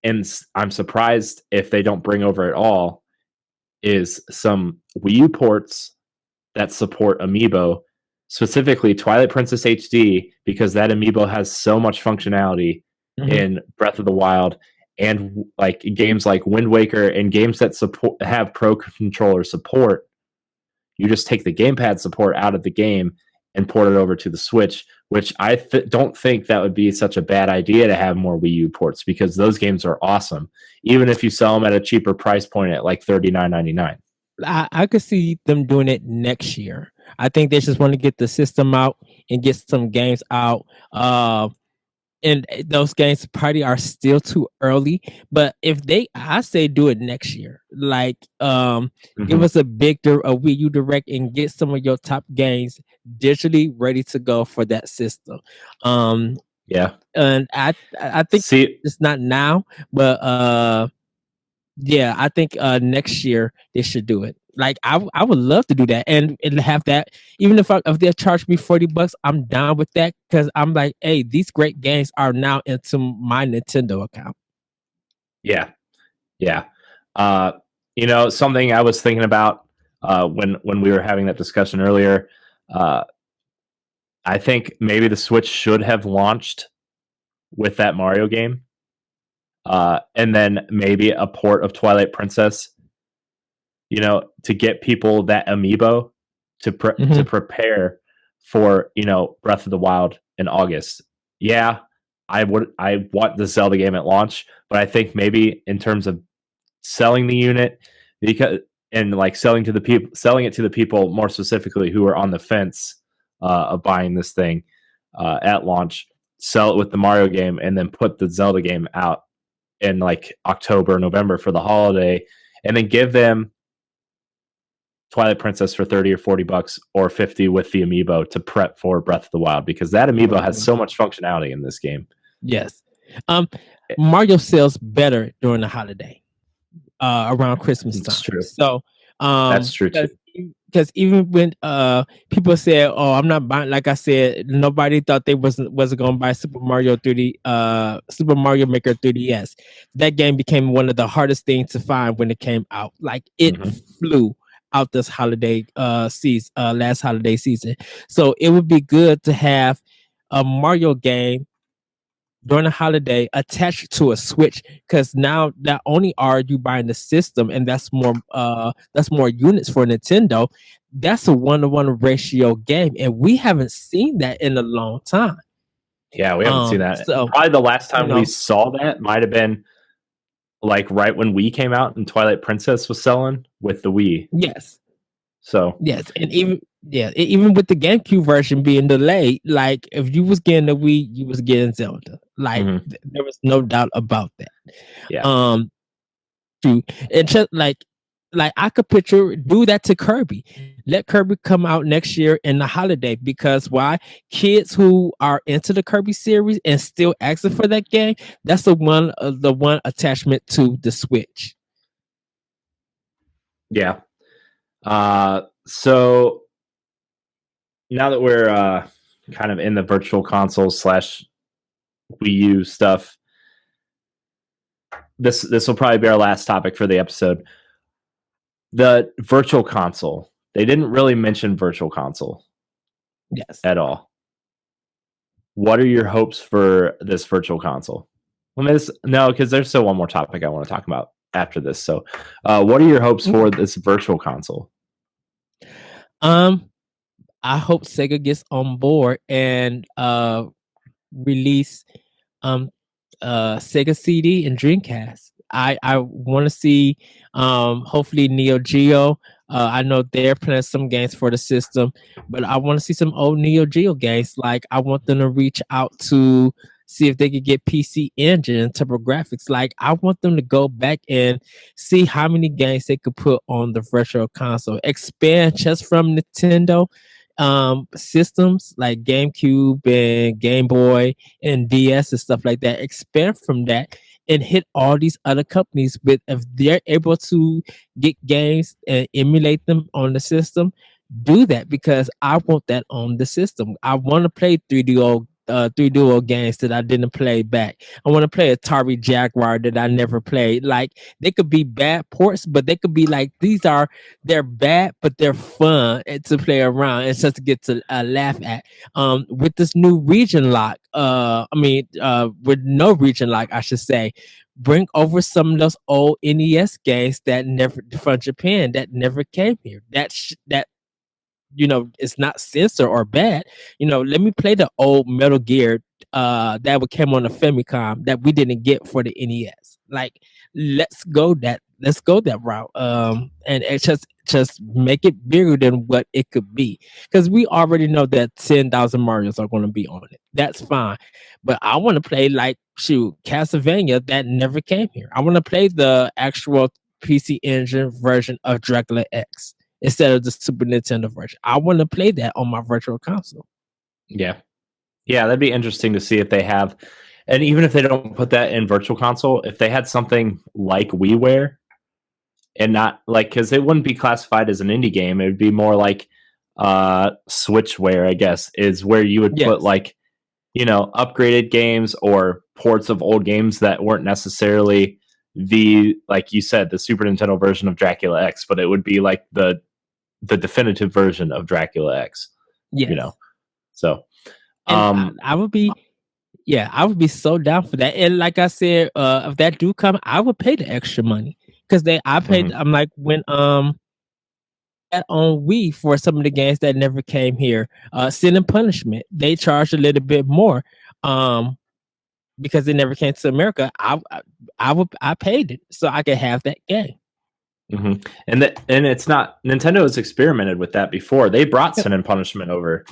and I'm surprised if they don't bring over at all, is some Wii U ports that support Amiibo, specifically Twilight Princess HD, because that Amiibo has so much functionality in Breath of the Wild, and like games like Wind Waker and games that have Pro Controller support. You just take the gamepad support out of the game and port it over to the Switch, which I don't think that would be such a bad idea to have more Wii U ports, because those games are awesome, even if you sell them at a cheaper price point at like $39.99. I could see them doing it next year. I think they just want to get the system out and get some games out. And those games probably are still too early. But if I say do it next year. Like, give us a Wii U Direct and get some of your top games digitally ready to go for that system. Yeah, and I think it's not now, but yeah, I think next year they should do it. Like I would love to do that and have that. Even if they charge me $40, I'm down with that, because I'm like, hey, these great games are now into my Nintendo account. Yeah. Something I was thinking about when we were having that discussion earlier. I think maybe the Switch should have launched with that Mario game. And then maybe a port of Twilight Princess, to get people that Amiibo to prepare for, Breath of the Wild in August. Yeah, I want the Zelda game at launch, but I think maybe in terms of selling the unit, selling it to the people more specifically who are on the fence of buying this thing at launch, sell it with the Mario game, and then put the Zelda game out in like October, November for the holiday, and then give them Twilight Princess for $30 or $40 or $50 with the Amiibo to prep for Breath of the Wild, because that Amiibo has so much functionality in this game. Yes. Mario sells better during the holiday, around Christmas time. That's true. So that's true too. Because even when people said, "Oh, I'm not buying," like I said, nobody thought they wasn't going to buy Super Mario Maker 3DS. That game became one of the hardest things to find when it came out. Like it flew out this holiday season, last holiday season. So it would be good to have a Mario game during a holiday attached to a Switch, because now not only are you buying the system, and that's more units for Nintendo, that's a 1-to-1 ratio game, and we haven't seen that in a long time. Yeah, we haven't seen that. So, probably the last time we saw that might have been like right when Wii came out and Twilight Princess was selling with the Wii. Yes. So yes, and even with the GameCube version being delayed, like if you was getting the Wii, you was getting Zelda. Like there was no doubt about that. Yeah. And just like I could do that to Kirby. Let Kirby come out next year in the holiday, because why? Kids who are into the Kirby series and still asking for that game, that's the one attachment to the Switch. Yeah. So now that we're kind of in the virtual console / Wii U stuff, this will probably be our last topic for the episode. The virtual console. They didn't really mention virtual console. Yes. At all. What are your hopes for this virtual console? No, because there's still one more topic I want to talk about after this. So, what are your hopes for this virtual console? I hope Sega gets on board and release Sega CD and Dreamcast. I want to see hopefully Neo Geo. I know they're playing some games for the system, but I want to see some old Neo Geo games. Like I want them to reach out to see if they could get PC Engine and TurboGrafx. Like I want them to go back and see how many games they could put on the virtual console. Expand just from Nintendo systems like GameCube and Game Boy and DS and stuff like that. Expand from that and hit all these other companies with, if they're able to get games and emulate them on the system, do that, because I want that on the system. I want to play 3DO games that I didn't play back. I want to play Atari Jaguar that I never played. Like they could be bad ports, but they could be like they're bad, but they're fun to play around and just to get to laugh at. With this new region lock, with no region lock, I should say, bring over some of those old NES games that never from Japan that never came here. That it's not censored or bad. Let me play the old Metal Gear that came on the Famicom that we didn't get for the NES. Like, let's go that route. And it just make it bigger than what it could be, because we already know that 10,000 Marios are going to be on it. That's fine, but I want to play Castlevania that never came here. I want to play the actual PC Engine version of Dracula X instead of the Super Nintendo version. I want to play that on my virtual console. Yeah, that'd be interesting to see if they have, and even if they don't put that in virtual console, if they had something like WiiWare, and not like, because it wouldn't be classified as an indie game, it would be more like Switchware, I guess, is where you would put upgraded games or ports of old games that weren't necessarily like you said, the Super Nintendo version of Dracula X, but it would be like the definitive version of Dracula X. Yes. So I would be so down for that. And like I said, if that do come, I would pay the extra money, because I paid. I'm like, when on Wii for some of the games that never came here, Sin and Punishment, they charged a little bit more because it never came to America. I paid it so I could have that game. Mm-hmm. And it's not, Nintendo has experimented with that before. They brought Sin and Punishment over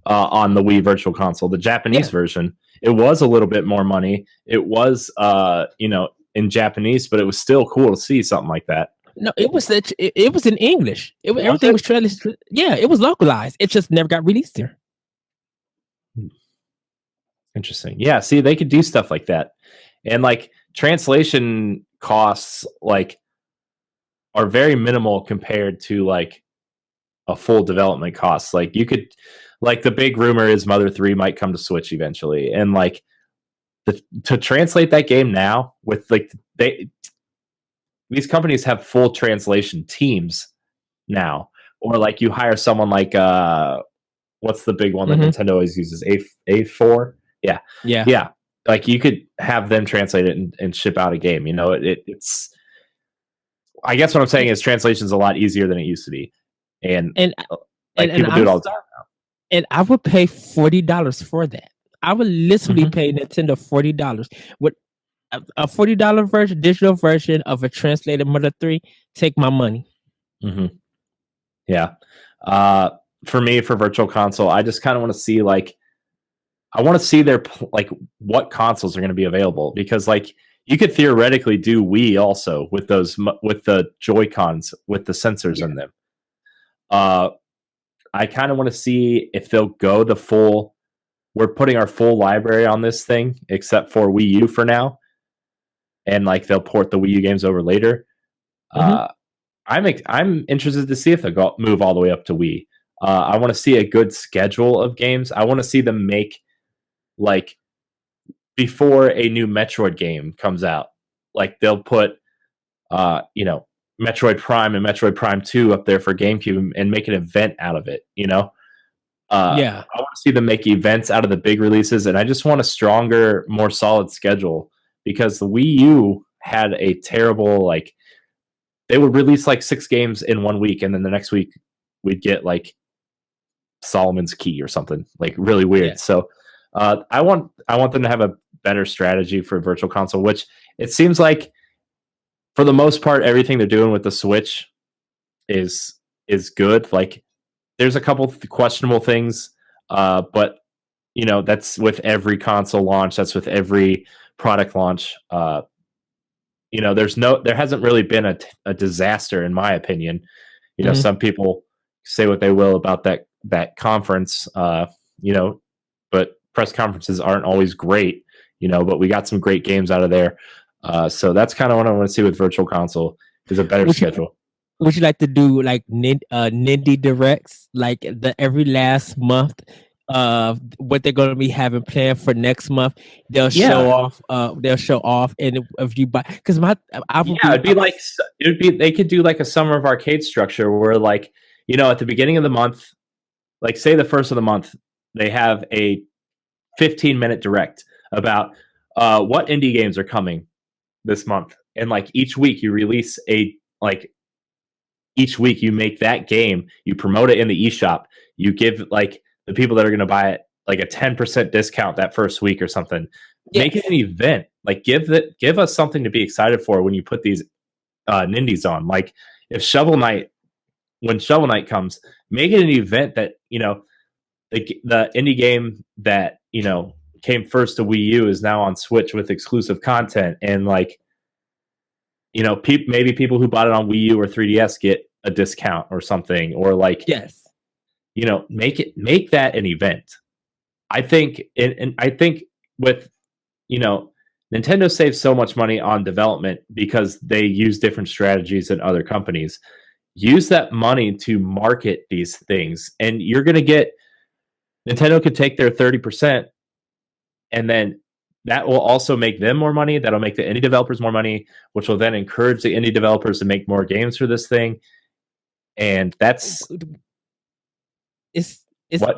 on the Wii Virtual Console, the Japanese version. It was a little bit more money. It was in Japanese, but it was still cool to see something like that. No, it was in English. Everything was translated. Yeah, it was localized. It just never got released here. Interesting. Yeah, see, they could do stuff like that, and like translation costs are very minimal compared to like a full development cost. Like you could, like the big rumor is Mother 3 might come to Switch eventually, and like to translate that game now with these companies have full translation teams now, or like you hire someone like what's the big one that Nintendo always uses, A4. Yeah. Like you could have them translate it and ship out a game. It's. I guess what I'm saying is translation's a lot easier than it used to be, and people do it all the time now. And I would pay $40 for that. I would literally pay Nintendo $40 with a $40 version, digital version of a translated Mother 3. Take my money. Mm-hmm. Yeah. For me, for Virtual Console, I just kind of want to see I want to see what consoles are going to be available, because you could theoretically do Wii also with the Joy-Cons with the sensors in them. I kind of want to see if they'll go the full. We're putting our full library on this thing, except for Wii U for now, and they'll port the Wii U games over later. I'm interested to see if they'll move all the way up to Wii. I want to see a good schedule of games. I want to see them make before a new Metroid game comes out, like they'll put Metroid Prime and Metroid Prime 2 up there for GameCube and make an event out of it, Yeah. I want to see them make events out of the big releases, and I just want a stronger, more solid schedule, because the Wii U had a terrible, like, they would release like 6 games in 1 week, and then the next week we'd get like Solomon's Key or something, like really weird. Yeah. So I want them to have a better strategy for Virtual Console, which it seems like for the most part everything they're doing with the Switch is good. Like, there's a couple questionable things, but that's with every console launch, that's with every product launch. There hasn't really been a disaster, in my opinion. Some people say what they will about that conference, but press conferences aren't always great, but we got some great games out of there. So that's kind of what I want to see with Virtual Console, is a better schedule. Would you like to do like Nindy Directs, like every last month? What they're going to be having planned for next month, they'll show off. And if you buy, because they could do like a Summer of Arcade structure where, like, at the beginning of the month, like say the first of the month, they have a 15-minute direct about what indie games are coming this month, and like each week you release each week you make that game, you promote it in the eShop, you give like the people that are going to buy it like a 10% discount that first week or something. Yes. Make it an event. Like give us something to be excited for when you put these Nindies on. Like when Shovel Knight comes, make it an event that, the indie game that, came first to Wii U is now on Switch with exclusive content, and like, maybe people who bought it on Wii U or 3DS get a discount or something, or like, yes, make that an event. I think, and I think with, Nintendo saves so much money on development because they use different strategies than other companies. Use that money to market these things, and you're going to get, Nintendo could take their 30%, and then that will also make them more money. That'll make the indie developers more money, which will then encourage the indie developers to make more games for this thing. And that's it's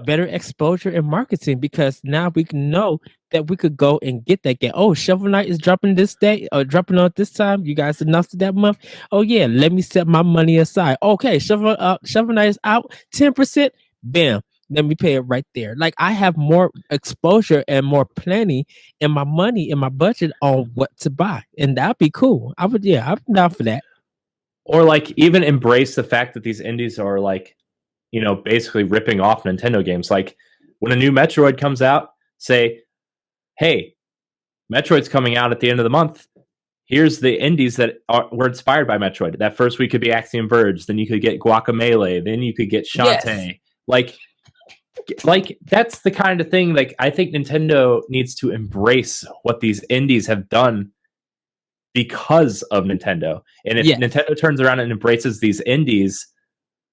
better exposure and marketing, because now we can know that we could go and get that game. Oh, Shovel Knight is dropping this day or dropping on this time. You guys announced it that month. Oh yeah, let me set my money aside. Okay, Shovel Knight is out 10%. Bam. Let me pay it right there. Like, I have more exposure and more planning in my money, in my budget on what to buy. And that'd be cool. I'm down for that. Or like even embrace the fact that these indies are like, basically ripping off Nintendo games. Like when a new Metroid comes out, say, hey, Metroid's coming out at the end of the month. Here's the indies that were inspired by Metroid. That first week could be Axiom Verge. Then you could get Guacamelee. Then you could get Shantae. Yes. Like that's the kind of thing, like, I think Nintendo needs to embrace what these indies have done because of Nintendo. And if Nintendo turns around and embraces these indies,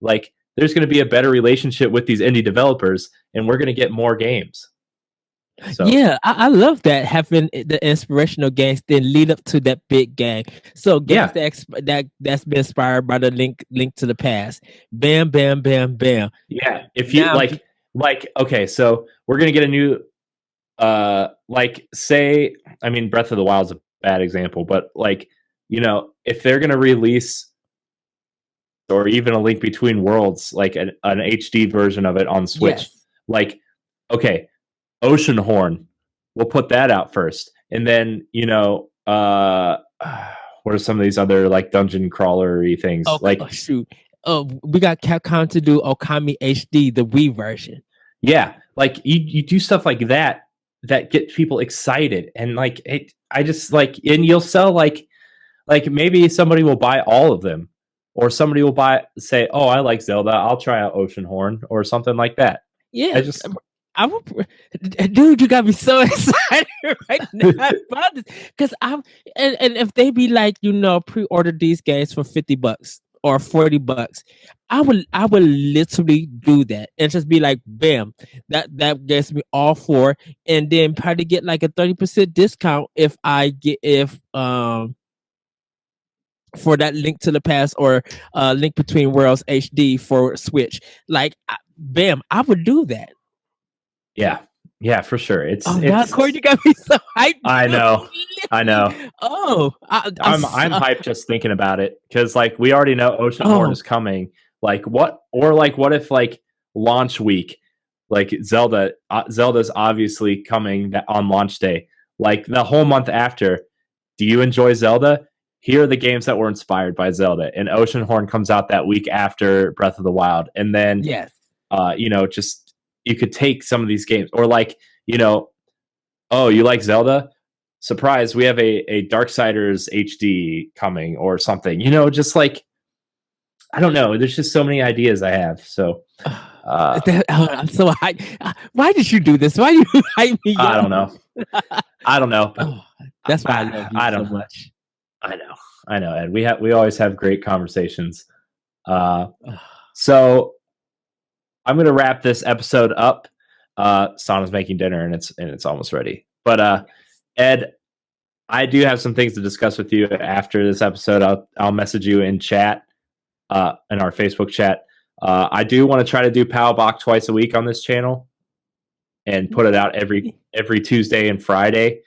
like, there's going to be a better relationship with these indie developers, and we're going to get more games. So. Yeah, I love that, having the inspirational games then lead up to that big game. So games that's been inspired by the link to the past. Bam, bam, bam, bam. Yeah, if you like, okay, so we're gonna get a new, Breath of the Wild is a bad example, but like, if they're gonna release, or even a Link Between Worlds, like an HD version of it on Switch, like, okay, Oceanhorn, we'll put that out first, and then what are some of these other like dungeon crawler-y things? We got Capcom to do Okami HD, the Wii version. Yeah, like you do stuff like that get people excited, and like I just like, and you'll sell like maybe somebody will buy all of them, or somebody will say, oh, I like Zelda, I'll try out Oceanhorn or something like that. Yeah, dude, you got me so excited right now about this, because and if they be like, pre-order these games for $50 or $40, I would literally do that and just be like, bam, that gets me all for, and then probably get like a 30% discount if for that Link to the Past or Link Between Worlds HD for Switch. Like, bam, I would do that. Yeah, for sure. It's now, Corey, you got me so hyped. I know. Oh, I'm hyped just thinking about it because like we already know Oceanhorn is coming. Like what if like launch week, like Zelda's obviously coming on launch day. Like the whole month after, do you enjoy Zelda? Here are the games that were inspired by Zelda, and Oceanhorn comes out that week after Breath of the Wild, and then yes, just you could take some of these games, or like oh, you like Zelda? Surprise, we have a Darksiders HD coming or something. Just like I don't know. There's just so many ideas I have. So I'm so hyped. Why did you do this? Why you hype me? I don't know. That's why I love you so much. I know, Ed. We always have great conversations. So I'm gonna wrap this episode up. Sana's making dinner and it's almost ready. But Ed, I do have some things to discuss with you after this episode. I'll message you in chat, in our Facebook chat. I do want to try to do Pow Block twice a week on this channel and put it out every Tuesday and Friday.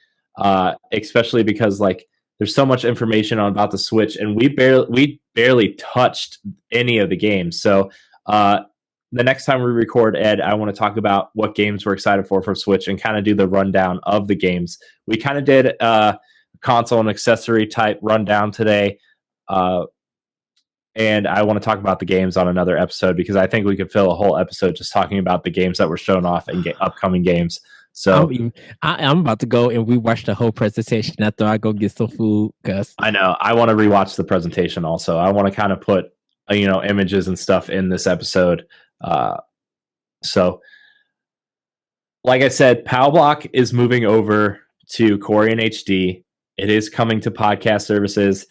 Especially because like there's so much information about the Switch, and we barely touched any of the games. So the next time we record, Ed, I want to talk about what games we're excited for Switch and kind of do the rundown of the games. We kind of did a console and accessory type rundown today. And I want to talk about the games on another episode because I think we could fill a whole episode just talking about the games that were shown off and upcoming games. So I'm about to go and rewatch the whole presentation after I go get some food. Cause I know I want to rewatch the presentation also. I want to kind of put images and stuff in this episode. So like I said, Pow Block is moving over to Corey and HD. It is coming to podcast services.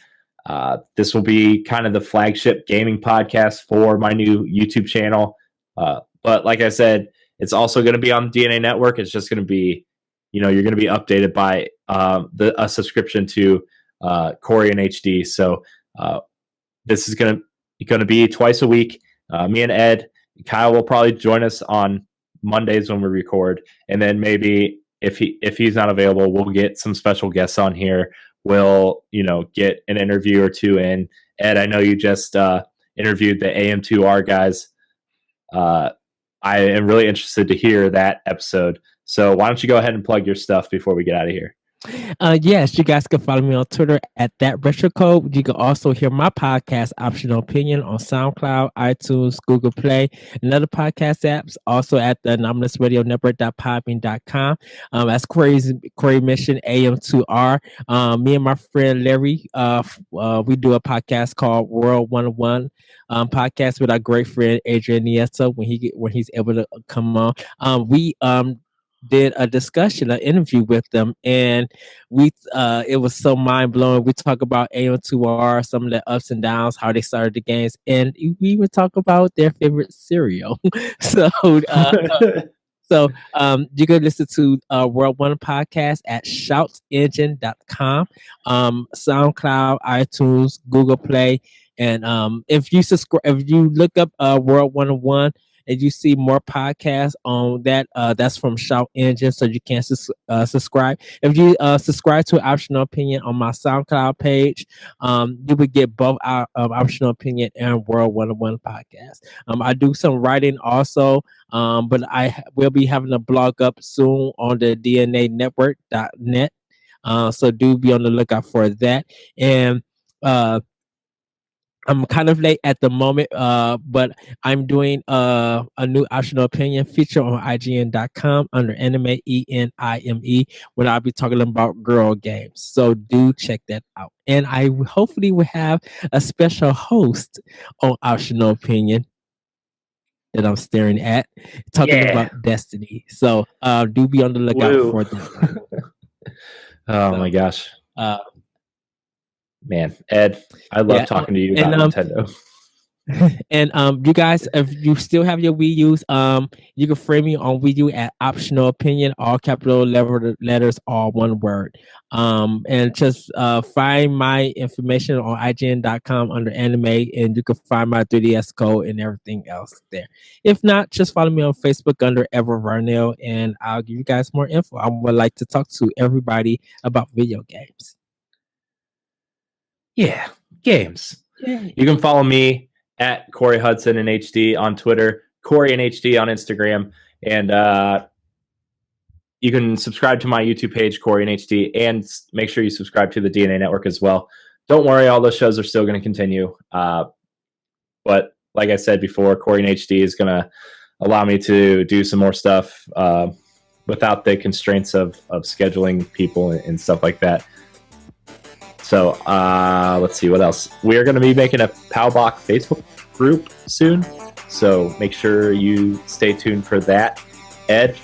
This will be kind of the flagship gaming podcast for my new YouTube channel. But like I said, it's also going to be on the DNA network. It's just going to be, you're going to be updated by a subscription to Corey and HD. So this is going to be twice a week. Me and Ed, Kyle will probably join us on Mondays when we record, and then maybe if he's not available, we'll get some special guests on here. We'll get an interview or two in. Ed, I know you just interviewed the AM2R guys. I am really interested to hear that episode. So why don't you go ahead and plug your stuff before we get out of here? Yes, you guys can follow me on Twitter at @RetroCode. You can also hear my podcast, Optional Opinion, on SoundCloud, iTunes, Google Play, and other podcast apps. Also at the AnomalousRadioNetwork.podbean.com. As Corey mentioned, AM2R. Me and my friend Larry, we do a podcast called World 101 podcast with our great friend Adrian Nieto when he's able to come on. We did a discussion, an interview with them, and it was so mind-blowing. We talk about AM2R, some of the ups and downs, how they started the games, and we even talk about their favorite cereal. So you can listen to World One podcast at shoutengine.com, SoundCloud, iTunes, Google Play, and if you look up World 101 and you see more podcasts on that, that's from Shout Engine, so you can subscribe. If you subscribe to Optional Opinion on my SoundCloud page, you would get both our Optional Opinion and World 101 podcast. I do some writing also, but I will be having a blog up soon on the DNAnetwork.net. So do be on the lookout for that. And I'm kind of late at the moment, but I'm doing a new Optional Opinion feature on IGN.com under Anime ENIME, when I'll be talking about girl games. So do check that out. And I hopefully will have a special host on Optional Opinion that I'm staring at, talking about Destiny. So do be on the lookout for that. My gosh. Man, Ed, I love talking to you about Nintendo. And you guys, if you still have your Wii U's, you can frame me on Wii U at optional opinion, all capital letters, all one word. And just find my information on IGN.com under anime, and you can find my 3DS code and everything else there. If not, just follow me on Facebook under Ever Varnell, and I'll give you guys more info. I would like to talk to everybody about video games. Yeah, games. Yay. You can follow me at Corey Hudson in HD on Twitter, Corey in HD on Instagram, and you can subscribe to my YouTube page, Corey in HD, and make sure you subscribe to the DNA Network as well. Don't worry, all those shows are still going to continue. But like I said before, Corey in HD is going to allow me to do some more stuff without the constraints of scheduling people and stuff like that. So let's see what else. We are going to be making a Pow Block Facebook group soon, so make sure you stay tuned for that. Ed,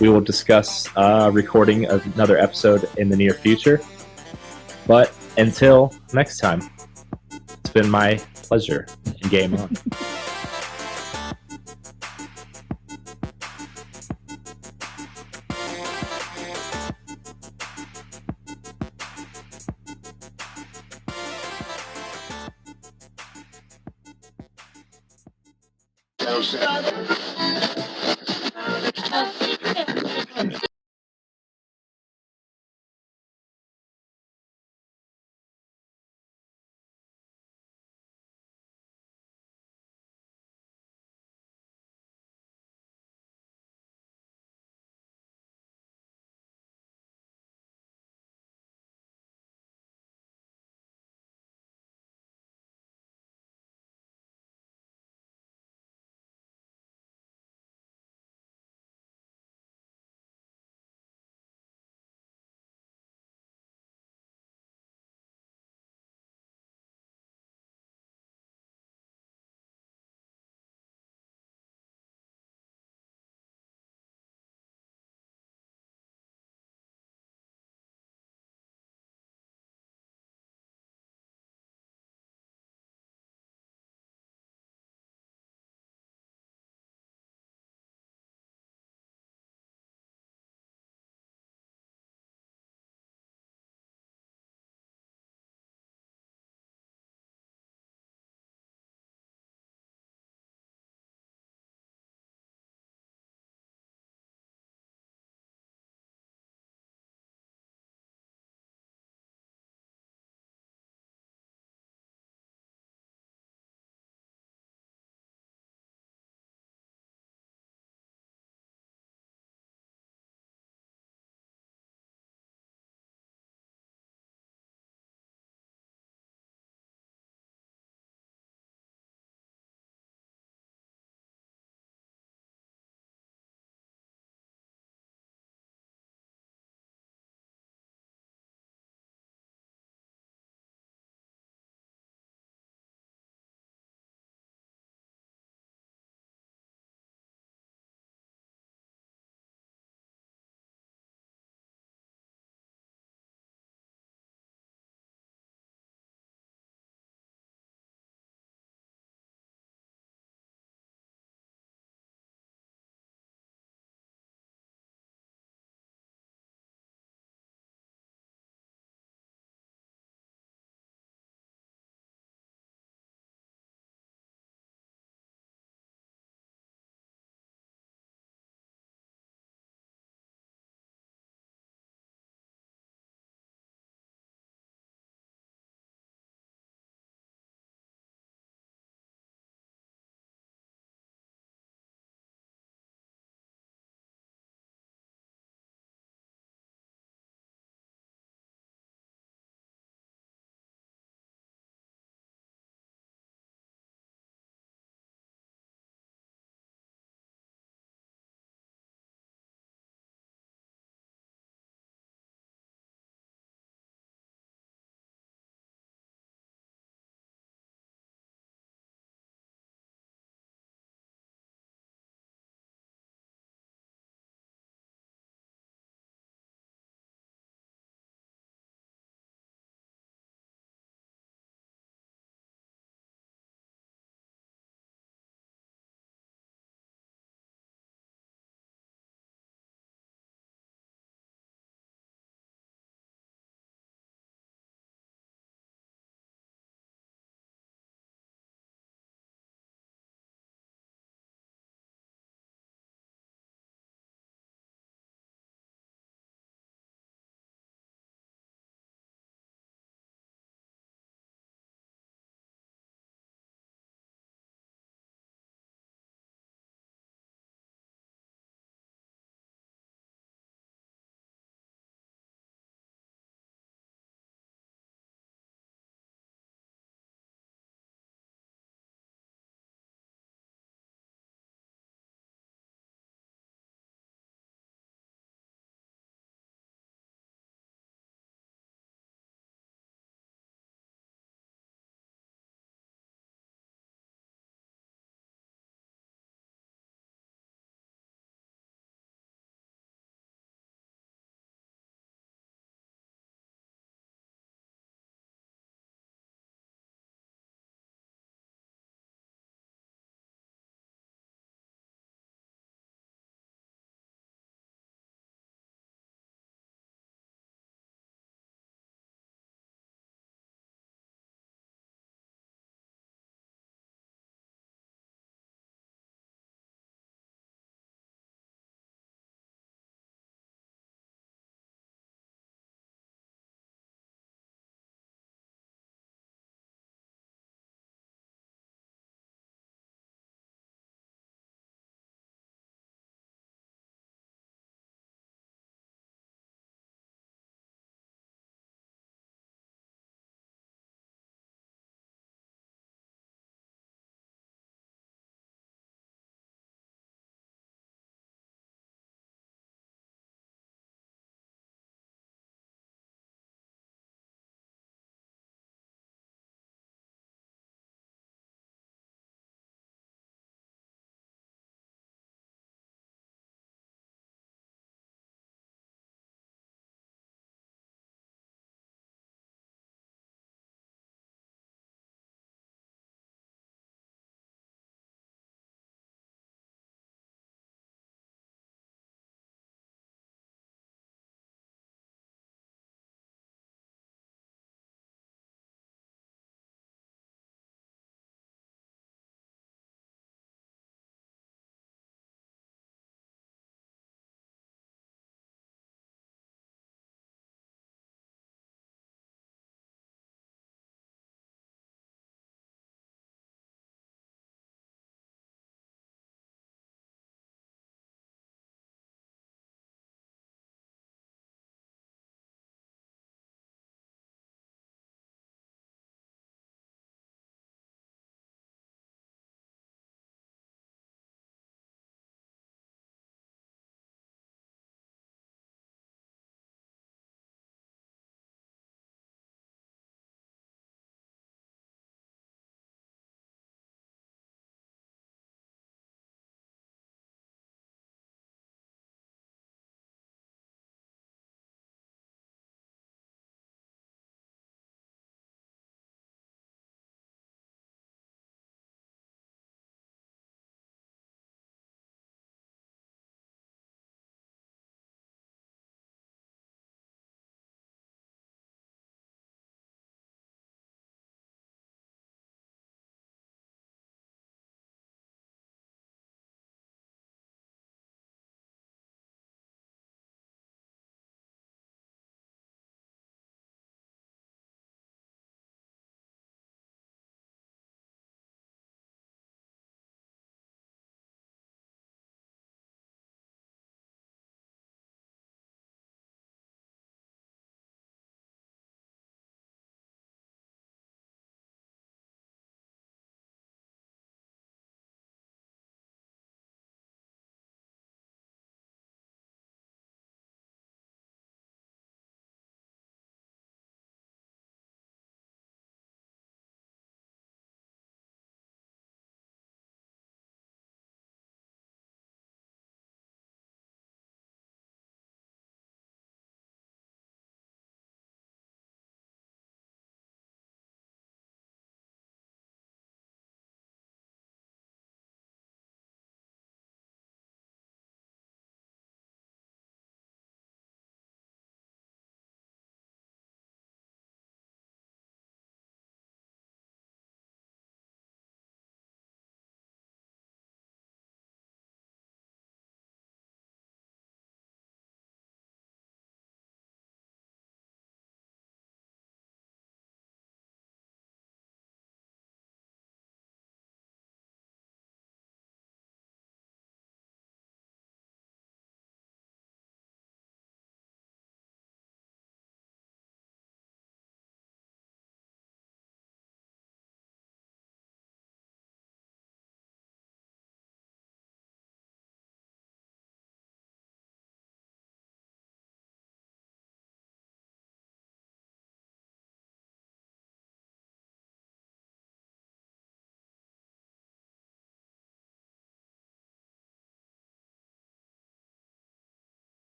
we will discuss recording another episode in the near future. But until next time, it's been my pleasure. And game on. Stop.